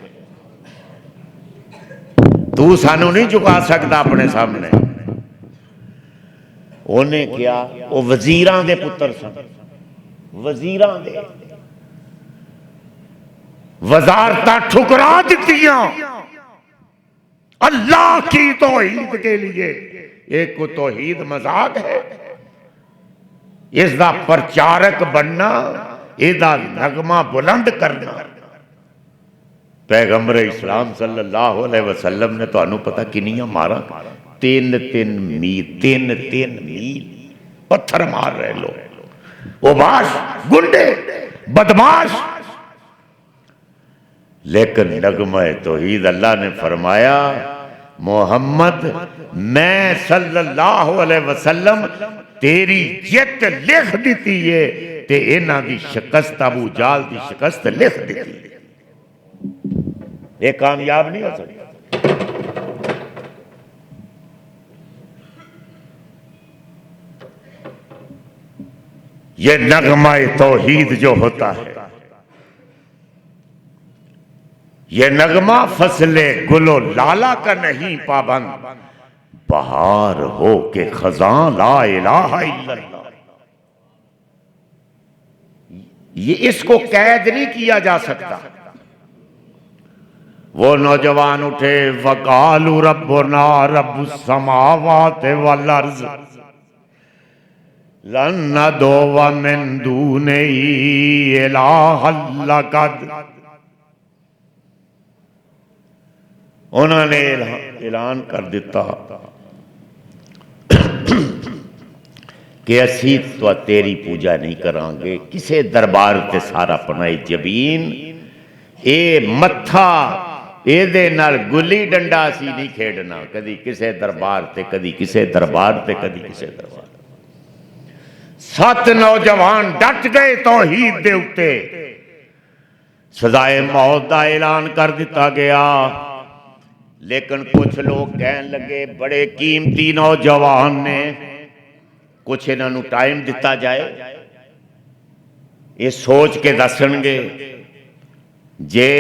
तू सानू नहीं झुका सकता अपने सामने। उन्हें क्या, वो वजीरां दे पुत्र सन, वजीरां दे वजारतां ठुकरा दित्तियां अल्लाह की तौहीद के लिए। एक को तौहीद मजाक है, इसका प्रचारक बनना, इसका नगमा बुलंद करना। पैगंबर इस्लाम सल्लल्लाहु अलैहि वसल्लम ने तुहानू पता किनियां मारा, 3-3 मील, 3-3 मील पत्थर मार रहे लोग, उबाश, गुंडे, बदमाश। लेकिन नगमा तौहीद अल्लाह ने फरमाया, मोहम्मद मैं सल्लल्लाहु अलैहि वसल्लम तेरी जित लिख दी है, ते इन्हां दी शिकस्त, अबू जाल दी शिकस्त लिख दी। ये कामयाब नहीं हो सकता। ये नगमा तौहीद जो होता है, ये नगमा फसले गुलो लाला का नहीं पाबंद, बहार हो के खजान ला इलाहा इल्लल्लाह। ये इसको कैद नहीं किया जा सकता। वो नौजवान उठे, वकालू रब्बुना रब्बुस समावात वल अर्ज़ लन नदुव्व मिन दूनिही इलाहन लक़द। उन्होंने ऐलान कर दिता कि असी तो तेरी पूजा नहीं करांगे, किसे दरबार ते सारा पनाई जबीन ए मत्था एदे नाल गुल्ली डंडा असी नहीं खेडना, कदी किसे दरबार ते कदी किसे दरबार ते कदी किसे दरबार। 7 नौजवान डट गए तौहीद दे उत्ते, सजाए मौत का ऐलान कर दिता गया। लेकिन कुछ लोग कहन लगे बड़े कीमती नौजवान ने, कुछ इन्हों टाइम दिता जाए, ये सोच के दसणगे, जे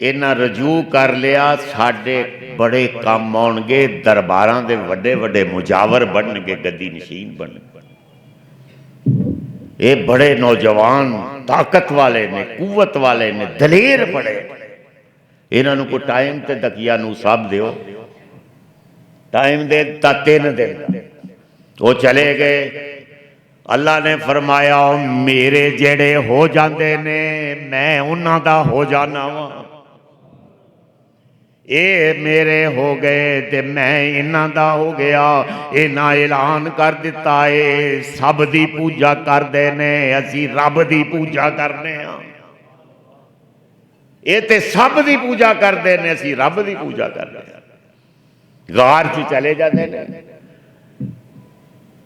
इन्हां रजू कर लिया साडे बड़े काम आउणगे, दरबारां दे वड्डे वड्डे मुजावर बनणगे, गद्दी नशीन बनणगे। ये बड़े नौजवान ताकत वाले ने, कुवत वाले ने, दलेर बड़े, इन्हों को टाइम ते दकिया नूं साहब दिओ। टाइम दे ता 3 दिन, वो चले गए। अल्लाह ने फरमाया मेरे जेड़े हो जाते ने मैं उन्हां दा हो जाना वा, ये मेरे हो गए ते मैं इन्हां दा हो गया। इन्हां ऐलान कर दिता है सब दी पूजा करदे ने, असी रब दी पूजा करने आ। ये ते सब दी पूजा करते हैं, असी रब दी पूजा करते हैं। गार च चले जाते हैं।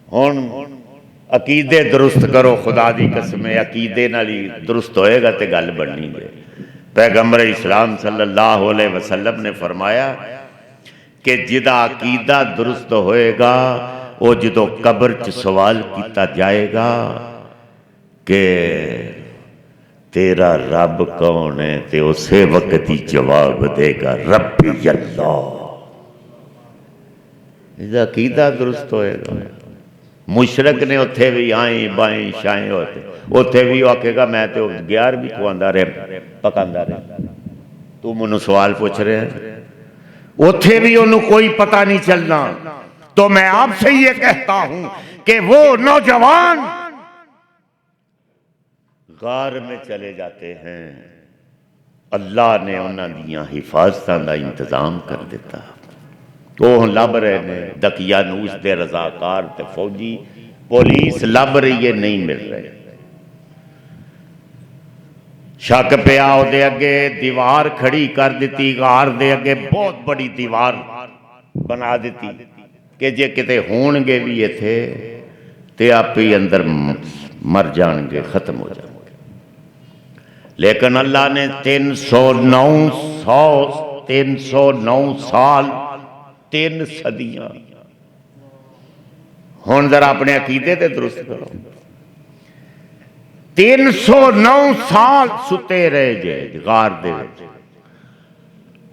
हुण अकीदे दुरुस्त करो, खुदा दी कसम अकीदे नाल ही दुरुस्त होएगा तो गल बननी है। पैगंबर इस्लाम सल्लल्लाहु अलैहि वसल्लम ने फरमाया कि जिदा अकीदा दुरुस्त होएगा, वो जो कब्र च सवाल किया जाएगा कि तेरा रब कौन है, तो उसे वक्त ही जवाब देगा रब्बी अल्लाह। इसका अकीदा दुरुस्त होएगा। मुशरक ने उत्थे भी आए बाएं शाएं होते, उत्थे भी आखेगा मैं तो 11वीं खुआंदा रहा पकांदा रहा, तू मैनू सवाल पूछ रहे हैं। उत्थे भी उन्होंने कोई पता नहीं चलना। तो मैं आपसे ये कहता हूं कि वो नौजवान गार में चले जाते हैं, अल्लाह ने उन्होंने दियां हिफाजतों का इंतजाम कर दिता। वो लभ रहे ने दकिया नूस दे रजाकार ते फौजी, पुलिस लभ रही है, नहीं मिल रहे। शक पिया उहदे अगे, दीवार खड़ी कर दी, गार दे अगे बहुत बड़ी दीवार बना दी कि जे किते होणगे भी इत्थे ते आप ही अंदर मर जाएंगे, खत्म हो जाएंगे। लेकिन अल्लाह ने 309 साल 3 सदियां, हुण जरा अपने अकीदे ते दुरुस्त करो। 309 साल सुते रहे जे गार दे विच।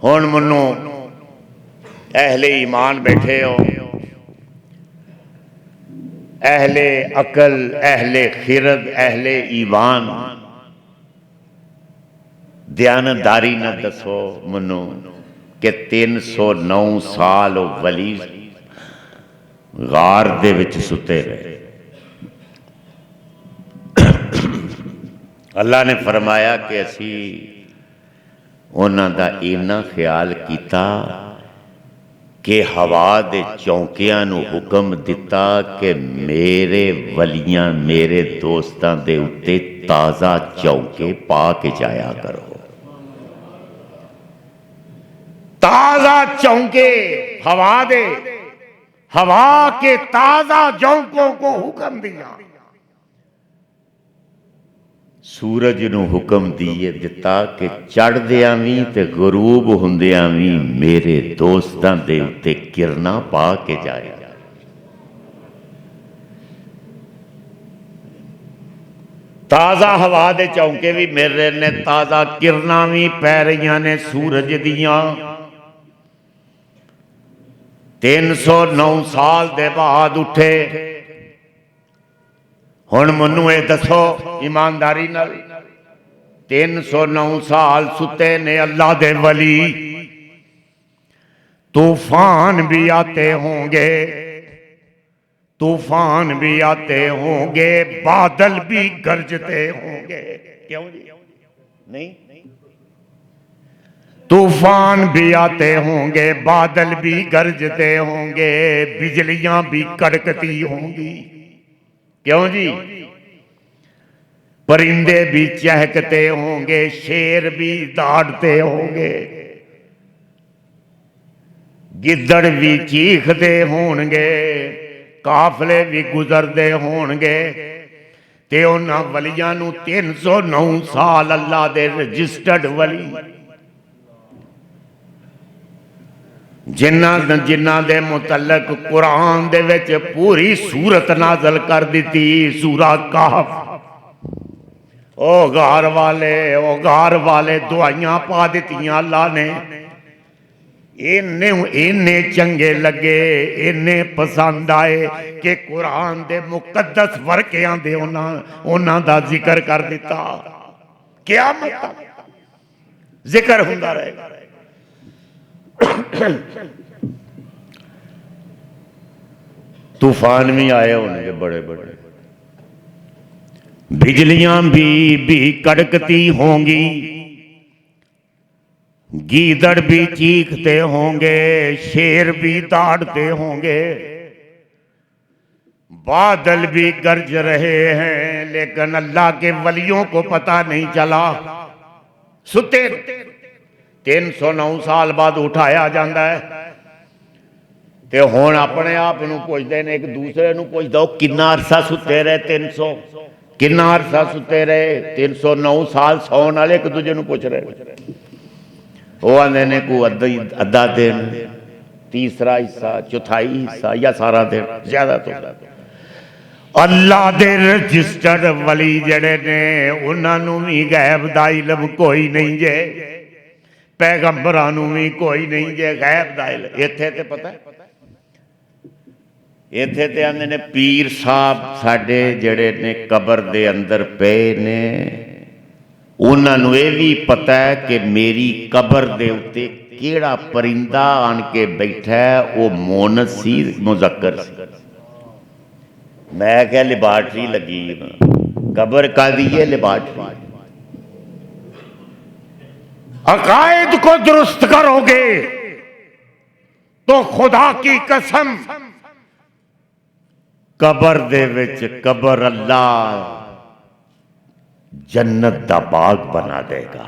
हुण मनो अहले ईमान बैठे हो, अहले अकल, अहले खिरद, अहले ईमान, दयानतदारी न दसो मनो कि 309 साल वली गार दे विच सुते रहे। अल्लाह ने फरमाया कि असी उन्हां दा इन्ना ख्याल किया कि हवा दे चौंकियां नूं हुक्म दिता कि मेरे वलियां मेरे दोस्तां दे उत्ते ताज़ा चौंके पा के जाया करो। ताज़ा चौंके हवा दे, हवा के ताज़ा चौंकों को हुक्म दिया। सूरज नूं हुक्म दिए दिता कि चढ़दियां भी ते गरूब हुंदियां भी मेरे दोस्तां दे उत्ते किरना पा के जाए। ताज़ा हवा दे चौंके भी मिल रहे ने, ताज़ा किरना भी पै रही ने सूरज दियां। 309 साल दे बाद उठे। हुण मैनू ये दसो ईमानदारी नाल, 309 साल सुते ने अल्लाह दे वली। तूफान भी आते होंगे, तूफान भी आते होंगे, बादल भी गरजते होंगे। क्यों जी? नहीं, तूफान भी आते होंगे, बादल भी गरजते होंगे, बिजलियां भी कड़कती होंगी। क्यों जी? परिंदे भी चहकते होंगे, शेर भी दौड़ते होंगे, गिद्दड़ भी चीखते होंगे, काफले भी गुजरते होंगे। ते उन्हां वलियां नूं 309 साल अल्लाह दे रजिस्टर्ड वली जिन्हां दे मुतल्लक कुरान दे विच पूरी सूरत नाज़ल कर दी। सूरा कहफ। ओ गार वाले दुआइयां पा दित्तियां अल्लाह ने। इन्ने चंगे लगे, इन्ने पसंद आए कि कुरान दे मुकद्दस वर्कियां दे उन्हां दा जिक्र कर दिता। क़यामत तक जिक्र हुंदा रहेगा। तूफान भी आए होंगे बड़े बड़े, बिजलियां भी कड़कती होंगी, गीदड़ भी चीखते होंगे, शेर भी दौड़ते होंगे, बादल भी गरज रहे हैं, लेकिन अल्लाह के वलियों को पता नहीं चला। सुते 309 साल बाद उठाया जाता है। तो हुण अपने आप नूं पुछदे ने, एक दूसरे नूं पुछ दो कितना अरसा सुते रहे? 300 कितना अरसा सुते रहे? 309 साल सौन वाले एक दूजे नूं पुछ रहे। वो आंदे ने को अद्धा दिन, तीसरा हिस्सा, चौथाई हिस्सा या सारा दिन, ज्यादा तो अल्लाह दे रजिस्टर्ड वली जड़े ने उन्हां नूं भी गैब दा इल्म कोई नहीं जे, पैगंबरां नूं भी कोई नहीं जे गैब दा इल्म। इत्थे ते पता इत्थे ते आंदे ने पीर साहब साडे जड़े ने कबर दे अंदर पे ने, उन्हां नूं इह भी पता है कि मेरी कबर दे उत्ते केड़ा परिंदा आन के बैठा है, वो मोनस सी मुजक्कर सी। मैं क्या लिबार्टरी लगी कबर का दी है लिबार्टरी। अकायद को दुरुस्त करोगे तो खुदा की कसम कबर दे विच कबर अल्लाह जन्नत दा बाग बना देगा।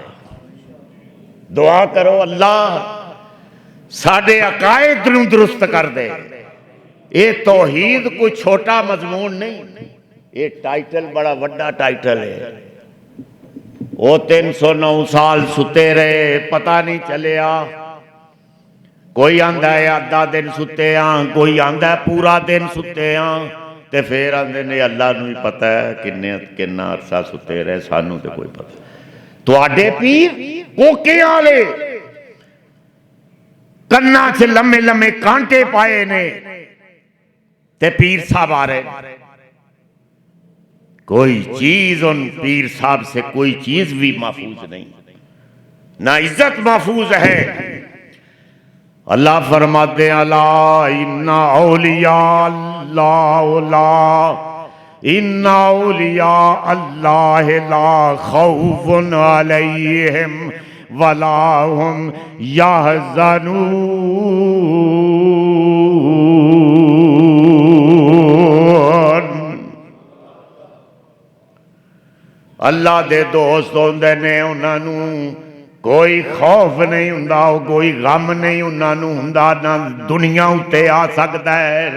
दुआ करो अल्लाह साडे अकायद नूं दुरुस्त कर दे। ये तौहीद कोई छोटा मजमून नहीं, ये टाइटल बड़ा वड्डा टाइटल है। वो 309 साल सुते रहे, पता नहीं चलिया। कोई आंदा है आधा दिन सुते हाँ, कोई आंदा है पूरा दिन सुते हाँ, ते फिर आंदे ने अल्लाह नूं ही पता है किन्ना अरसा सुते रहे, सानू तो कोई पता। तुहाडे पीर कोके वाले कन्ना च लम्मे लम्मे कांटे पाए ने ते पीर साहब आ रहे। कोई चीज उन पीर साहब से कोई चीज भी महफूज नहीं, ना इज्जत महफूज है। अल्लाह फरमाते अला इन्ना औलिया इन्ना औलिया अल्लाह ला खौफुन अलैहिम वला हुम यहज़नून। अल्लाह दे दोस्त होंदे ने, उन्होंने कोई खौफ नहीं हुंदा, कोई गम नहीं उन्होंने हुंदा, ना दुनिया उत्ते आ सकता है,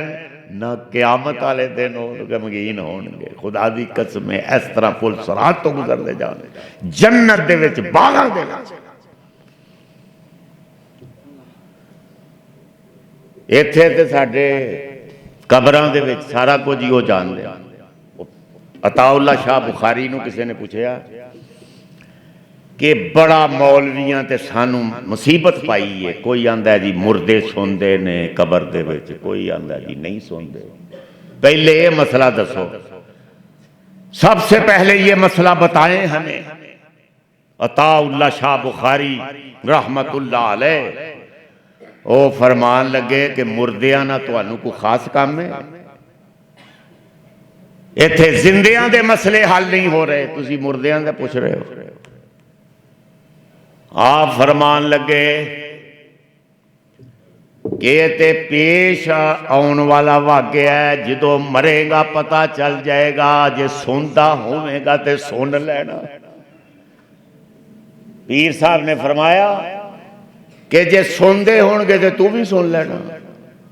ना क़यामत वाले दिन गमगीन होणगे। खुदा दी कसम है, इस तरह पुल सरात तो गुजरते जाने जन्नत दे विच बागां दे विच। इत्थे ते साडे कबरां दे विच सारा कुछ ही हो जानदे। अताउल्ला शाह बुखारी नूं किसी ने पूछा कि बड़ा मौलवियां ते सानू मुसीबत पाई है। कोई आंदा जी मुर्दे सुनते ने कबर दे विच, कोई आंदा जी नहीं सुनते। पहले ये मसला दसो, सबसे पहले ये मसला बताएं हमें अताउल्ला शाह बुखारी रहमतुल्लाह अलैह ओ फरमान लगे कि मुर्दियां ना तुहानू कोई खास काम है, इत्थे जिंदियां दे मसले हल नहीं हो रहे, तुसी मुर्दियां दे पुछ रहे हो। आप फरमान लगे कि ते पेश आने वाला वाकया है, जो मरेगा पता चल जाएगा, जे सुनता होवेगा ते सुन लेना। पीर साहब ने फरमाया कि जे सुनते होंगे तो तू भी सुन लेना,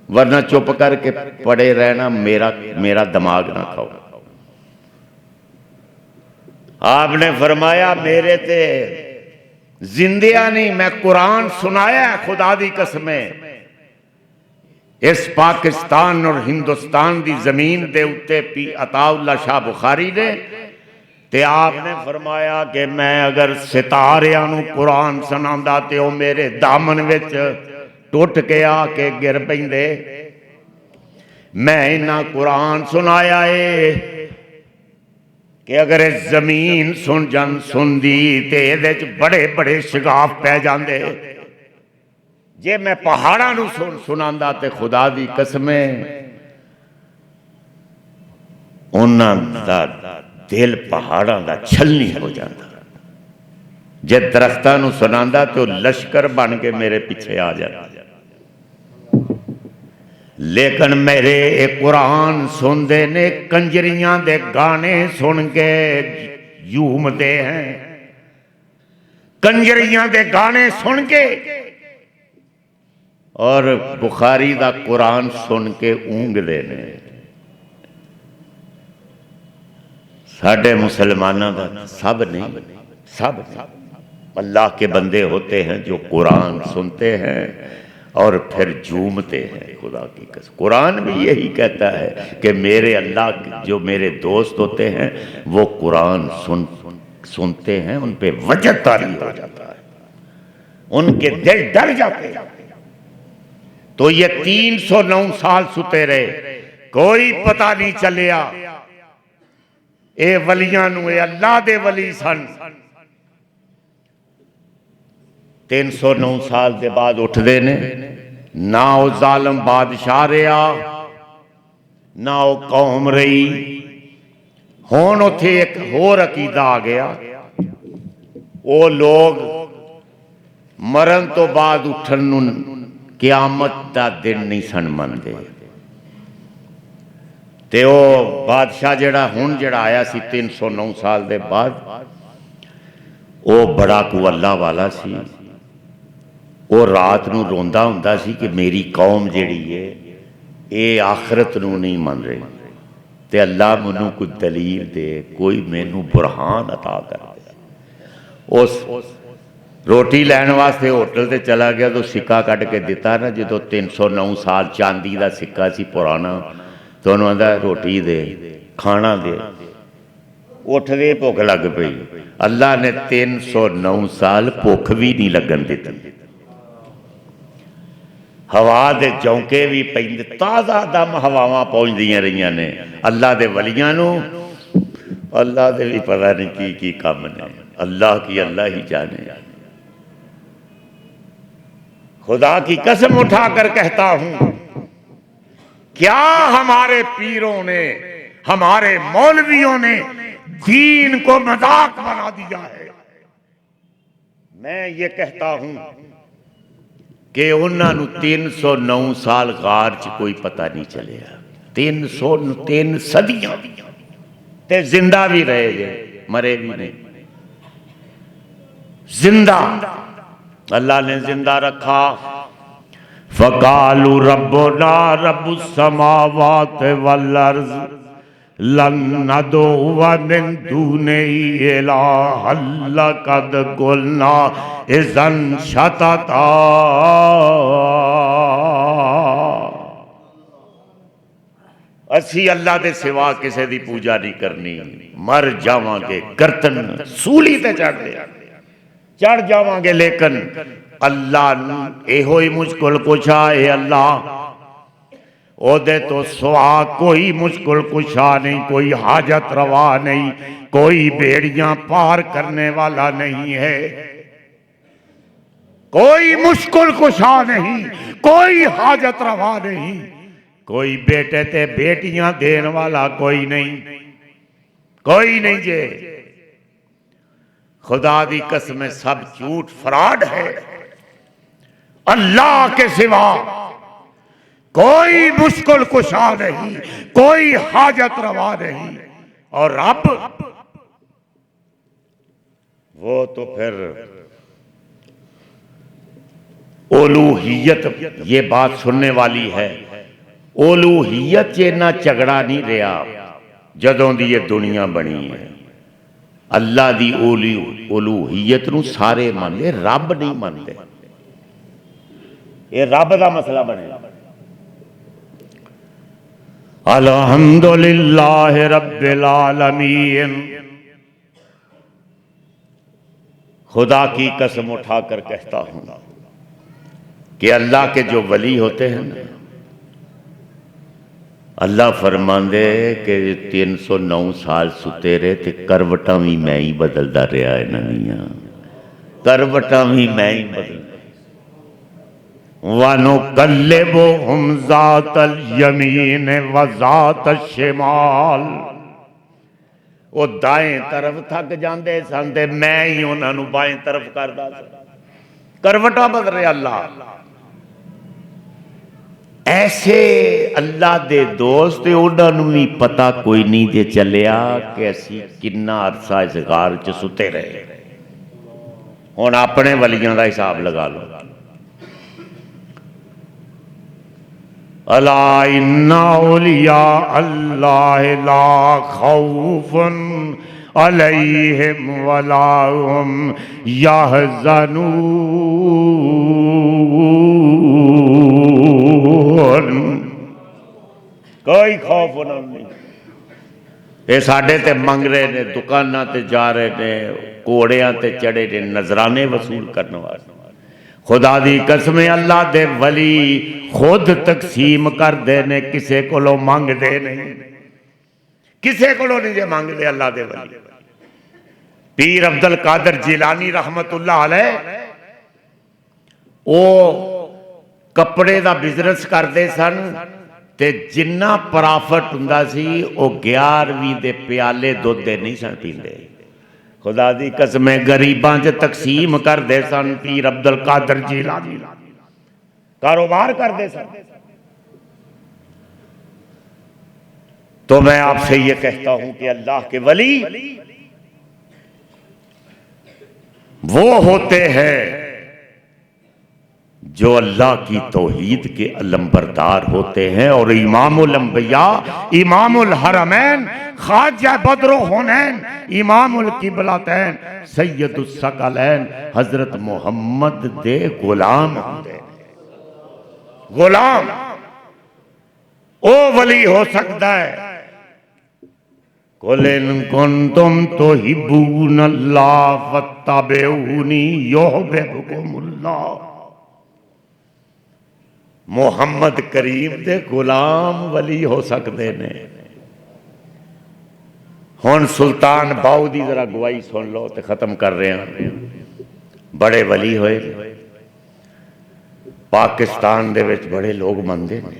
वरना चुप करके पड़े रहना, मेरा दिमाग ना खाओ। आपने फरमाया मेरे ते जिंदिया नहीं, मैं कुरान सुनाया खुदा दी कसमें, इस पाकिस्तान और हिंदुस्तान की जमीन के उत्ते पी अताउल्ला शाह बुखारी ने ते आपने फरमाया कि मैं अगर सितारियां नूं कुरान सुनांदा ते वो मेरे दामन विच टुट के आके गिर पैंदे। मैं इन्ना कुरान सुनाया है कि अगर जमीन सुनदी ते इहदे च बड़े बड़े शिगाफ पै जांदे। जे मैं पहाड़ां नूं सुनांदा ते खुदा दी कसमें उन्हां दा दिल पहाड़ां दा छलनी हो जाता। जे दरख्तां नूं सुनांदा तो लश्कर बन के मेरे पीछे आ जाता। लेकिन मेरे एक कुरान सुनते ने, कंजरियां दे गाने सुन के झूमते हैं, कंजरियां दे गाने सुन के और बुखारी दा कुरान सुन के ऊंघदे ने। साडे मुसलमानों का सब नहीं, सब अल्लाह के बंदे होते हैं जो कुरान सुनते हैं और फिर झूमते हैं खुदा की कसम। कुरान भी यही कहता है कि मेरे अल्लाह जो मेरे दोस्त होते हैं वो कुरान सुनते हैं, उन पे वजह तारी हो जाता है, उनके दिल डर जाते हैं। तो ये 309 साल सुते रहे, कोई पता नहीं चलिया। ए वलियां नूं, ए अल्लाह दे वली सन। 309 साल के बाद उठते ने, ना वो जालम बादशाह रहा, ना वो कौम रही। हुण उत्थे एक होर अकीदा आ गया, वो लोग मरण तो बाद उठन नूं क़यामत का दिन नहीं सन मनते। ते वो बादशाह जड़ा हुण जड़ा आया सी 309 साल के बाद, वो बड़ा को अल्लाह वाला सी। वो रात नूं रोंदा हुंदा सी कि मेरी कौम जिहड़ी है ये आखरत नूं नहीं मन रही, ते अल्लाह मैनू कोई दलील दे, कोई मैनू बुरहान अता कर दे। उस रोटी लैन वास्ते होटल ते चला गया तो सिक्का कट के दिता ना, जो 309 साल चांदी का सिक्का सी पुराना, तो उन्होंने आंदा रोटी दे, खाना दे। उठदे भुख लग पई। अल्लाह ने 309 साल भुख भी नहीं लगन दी। हवा दे झोंके भी पैंदे, ताज़ा दम हवावां पहुंचदियां रहियां ने। अल्लाह दे वलियां नूं अल्लाह दे भी पता नहीं की काम ने, अल्लाह की अल्लाह ही जाने। खुदा की कसम उठाकर कहता हूं, क्या हमारे पीरों ने, हमारे मौलवियों ने दीन को मजाक बना दिया है। मैं ये कहता हूं कि उन्होंने 309 साल गार च कोई पता नहीं चलिया। 303 सदियां ते जिंदा भी रहे जे, मरे भी नहीं, जिंदा अल्लाह ने जिंदा रखा। फ़क़ालू रब्बुना रब्बुस समावात वल अर्ज़ लन नदउवा मिन दूनिही इलाहन लक़द क़ुलना इज़न शतता। असी अल्लाह दे सिवा किसी की पूजा नहीं करनी, मर जावांगे, गर्दन सूली ते चढ़ जावांगे, लेकिन अल्लाह एहो ही मुश्किल कुशा है। अल्लाह ओदे तो सुआ कोई मुश्किल कुशा नहीं, कोई हाजत रवा नहीं, कोई बेड़ियां पार करने वाला नहीं है, कोई मुश्किल कुशा नहीं, कोई हाजत रवा नहीं, कोई बेटे ते बेटियां देने वाला कोई नहीं, कोई नहीं जे। खुदा दी कसम सब झूठ फ्रॉड है। अल्लाह के सिवा कोई मुश्किल कुशा नहीं, कोई हाजत रवा नहीं। और रब वो तो फिर ओलूहियत, ये बात सुनने वाली है, ओलूहियत च इन्ना झगड़ा नहीं रहा जदों दी ये दुनिया बनी है। अल्लाह दी ओलूहियत नूं सारे मनते, रब नहीं मनते। ये रब दा मसला बने। अल्हम्दुलिल्लाह रब्बिल आलमीन। खुदा की कसम उठाकर कहता हूं कि अल्लाह के जो वली होते हैं ना, अल्लाह फरमांदे कि 309 साल सुते रहे ते करवटां भी मैं ही बदलता रहा, इन्हां करवटां भी मैं ही बदल। वनुकल्लिबुहुम ज़ातल यमीन व ज़ातश शिमाल। वो दाएं तरफ थक जाते सन ते मैं ही उन्होंने बाएं तरफ करदा सा, करवटा बदल रहा अल्लाह। ऐसे अल्लाह दे दोस्त उन्होंने भी पता कोई नहीं जे चलिया कि असी किन्ना अरसा इस गार च सुते रहे। हुण अपने वलियां दा हिसाब लगा लो। अला इन्ना औलिया अल्लाह ला खौफुन अलैहिम वला हुम यहज़नून। कोई खौफ नहीं। ये साडे ते मंग रहे ने, दुकाना ते जा रहे ने, घोड़ियां ते चढ़े ने, नजराने वसूल करने वाले। खुदा दी कसम अल्लाह दे वली खुद तकसीम करते ने, किसे कोलों मंगते नहीं, किसे कोलों नहीं जे मंगते। अल्लाह दे वली पीर अब्दुल कादिर जिलानी रहमतुल्लाह अलैह ओ कपड़े दा बिजनेस करते सन ते जिन्ना प्रॉफिट हुंदा सी ओ 11वीं दे प्याले दुध दे नहीं सन पींदे। खुदा दी कसम गरीबां च तकसीम करते सन। पीर अब्दुल कादिर जिलानी कारोबार करते सन। तो मैं आपसे ये कहता हूं कि अल्लाह के वली वो होते हैं जो अल्लाह की तौहीद के अलंबरदार होते हैं। और इमामुल अंबिया, इमामुल हरमैन, ख्वाजा बद्रो हुनैन, इमामुल किबलतैन, सैयदुस सकलैन हजरत मोहम्मद दे गुलाम होंदे। गुलाम ओ वली हो सकता है। कुल इन कुंतुम तुहिब्बूनल्लाह फत्तबिऊनी युहब्बुकुमुल्लाह। मोहम्मद करीम दे गुलाम वली हो सकते ने। हुण सुल्तान बाऊ दी जरा गवाही सुन लो तो खत्म कर रहे हैं। बड़े वली होए, पाकिस्तान दे विच बड़े लोग मनदे ने,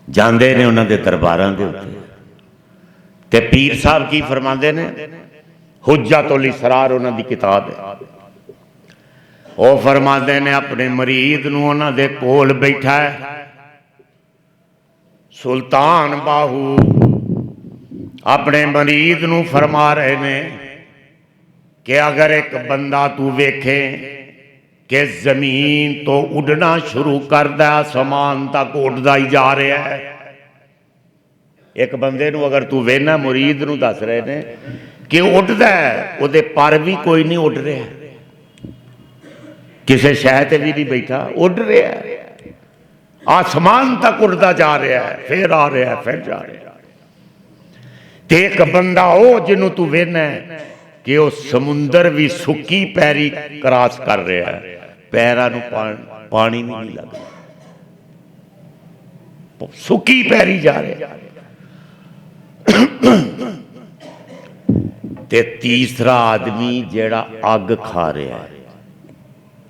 जांदे ने उन्हां दे दरबारां दे उत्ते। ते पीर साहब की फरमाते ने, हुज्जतुल इसरार उन्हां दी किताब है। वो फरमाते ने अपने मरीद नूं उन्हां दे कोल बैठा है सुल्तान बाहू अपने मरीद नूं फरमा रहे ने कि अगर एक बंदा तू वेखे कि जमीन तो उड़ना शुरू करदा, आसमान तक उड़दा ही जा रहा है। एक बंदे नूं अगर तू वेना, मुरीद नूं दस रहे ने कि उड़दा है, उहदे पर भी कोई नहीं उड़ रहा, किसी शह ते भी नहीं बैठा, उड़ रहा है, आसमान तक उड़ता जा रहा है, फिर आ रहा है, फिर जा रहा है। ते एक बंदा हो जिन्हों तू वेना है कि वह समुंदर भी सुक्की पैरी क्रॉस कर रहा है, पैरों नूं पानी भी नहीं लगता, सुक्की पैरी जा रहा है। ते तीसरा आदमी जेड़ा अग खा रहा है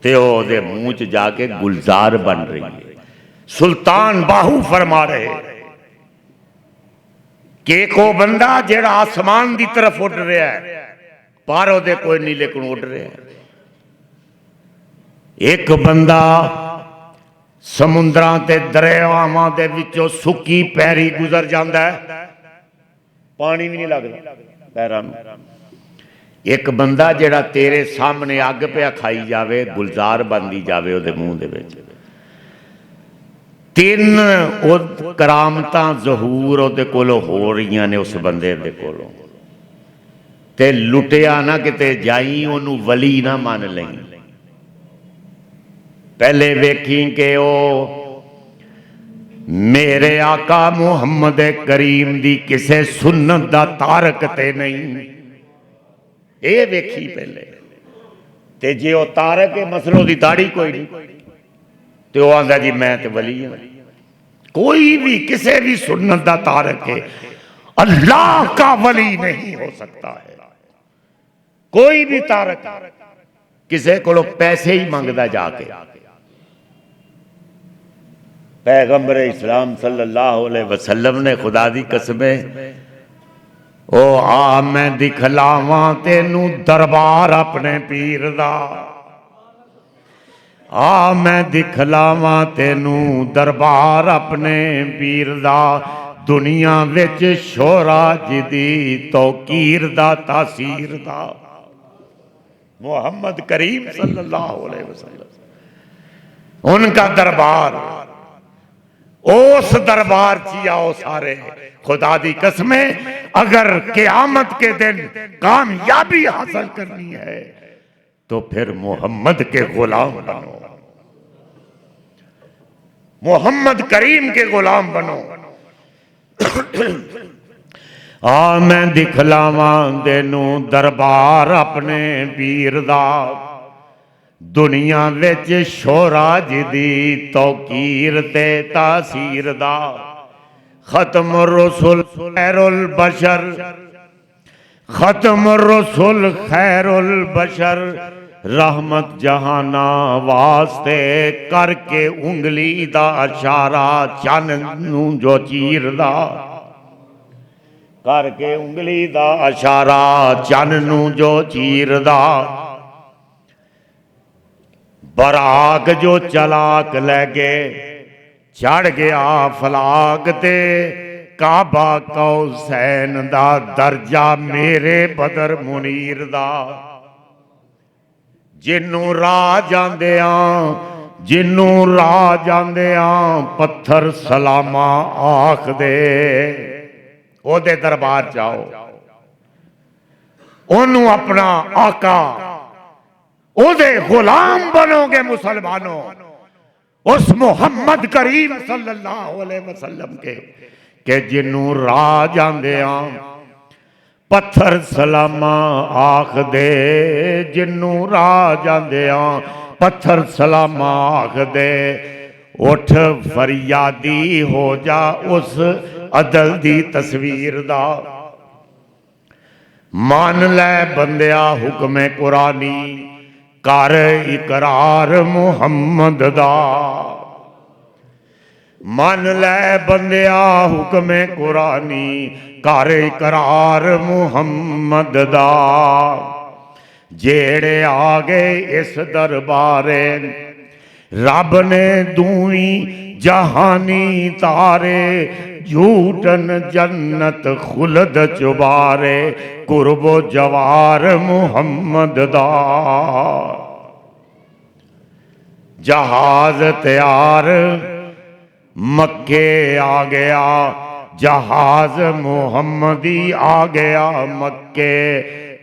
ते ओदे मुंह च जाके गुलजार बन रही है। सुल्तान बाहू फरमा रहे कि को बंदा जेड़ा आसमान की तरफ उड़ रहा है पर ओदे कोई नहीं लेकिन उड़ रहा है। एक बंदा समुद्रां ते दरियावां दे विचों सुक्की पैरी गुजर जाता है, पानी भी नहीं लगता पैरां नूं। एक बंदा जेड़ा तेरे सामने अग पे खाई जावे गुलजार बनती जावे ओदे मुंह दे विच। तीन करामतां ज़हूर ओदे कोलों हो रही ने उस बंदे दे कोलों ते लुटिया ना किते जाई ओनू वली ना मन लई। पहले वेखी कि ओ मेरे आका मुहम्मद करीम दी किसे सुन्नत दा तारक ते नहीं, ये वेखी पहले। ते जे ओ तारक है मसलों दी दाढ़ी कोई नहीं तो वो आंदा जी मैं तो वली हूं। कोई भी किसे भी सुन्नत दा तारक है, अल्लाह का वली नहीं हो सकता है। कोई भी तारक किसे को पैसे ही मंगदा जाके। पैगंबर इस्लाम सल्लल्लाहु अलैहि वसल्लम ने खुदा दी कसमें ओ आ मैं दिखलावां तेनू दरबार अपने पीर दा, आ मैं दिखलावां तेनू दरबार अपने पीर दा। दुनिया विच शोहरा जिदी तौकीर दा तासीर दा। मोहम्मद करीम सल्लल्लाहु अलैहि वसल्लम उनका दरबार, उस दरबार ची आओ सारे। खुदा दी कसमें अगर क़यामत के दिन कामयाबी हासिल करनी है तो फिर मोहम्मद के गुलाम बनो, मोहम्मद करीम के गुलाम बनो। आ मैं दिखलावां तेनू दरबार अपने पीर दा। दुनिया विच शोहरा जिदी तौकीर ते तासीर दा। खत्म रसूल खैरुल बशर, खत्म रसूल खैरुल बशर, रहमत जहाना वास्ते करके उंगली दा इशारा चन्न नूं जो चीरदा। करके उंगली दा इशारा चन्न नूं जो चीरदा। बराक जो चलाक लगे चढ़ गया फलाक ते काबा कौसैन दा दर्जा मेरे बदर मुनीर दा। जिन्नू राह जांदियां जिन्नू राह जांदियां पत्थर सलामा आख दे ओदे दरबार जाओ, ओनू अपना आका ओदे गुलाम बनोगे मुसलमानों। उस मोहम्मद करीम सल्लल्लाहु अलैहि वसल्लम के जिन्नू राह जांदियां पत्थर सलामा आख दे। जिन्नू राह जांदियां पत्थर सलामा आख दे। उठ फरियादी हो जा उस अदल दी तस्वीर दा। मान लै बंदिया हुक्म कुरानी कर इकरार मुहम्मद दा। मान लै बंदिया हुक्म कुरानी कर इकरार मुहम्मद दा। जेड़े आ गए इस दरबारे रब ने दूई जहानी तारे। झूठन जन्नत खुलद चुबारे कुर्बो जवार मुहम्मद दा। जहाज तैयार मक्के आ गया, जहाज मुहम्मदी आ गया मक्के।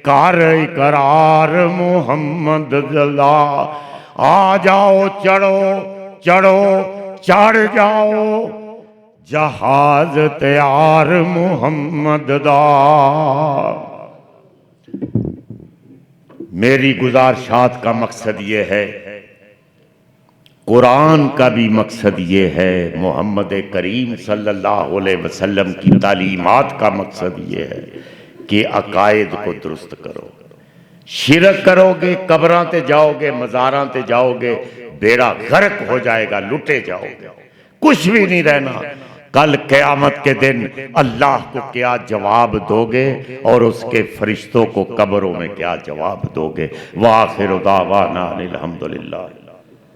कर इकरार मुहम्मद दा। आ जाओ चढ़ो चढ़ो चढ़ जाओ जहाज तैयार मुहम्मद दा। मेरी गुजारिशात का मकसद ये है, कुरान का भी मकसद ये है, मोहम्मद करीम सल्लल्लाहु अलैहि वसल्लम की तालीमात का मकसद ये है कि अकायद को दुरुस्त करो। शिरक करोगे, कब्रां ते जाओगे, मज़ारां ते जाओगे, बेड़ा गर्क हो जाएगा, लुटे जाओगे, कुछ भी नहीं रहना। कल क़यामत के दिन अल्लाह को क्या जवाब दोगे और उसके फरिश्तों को कब्रों में क्या जवाब दोगे। वाखिर दावाना अनिल हम्दुलिल्लाह।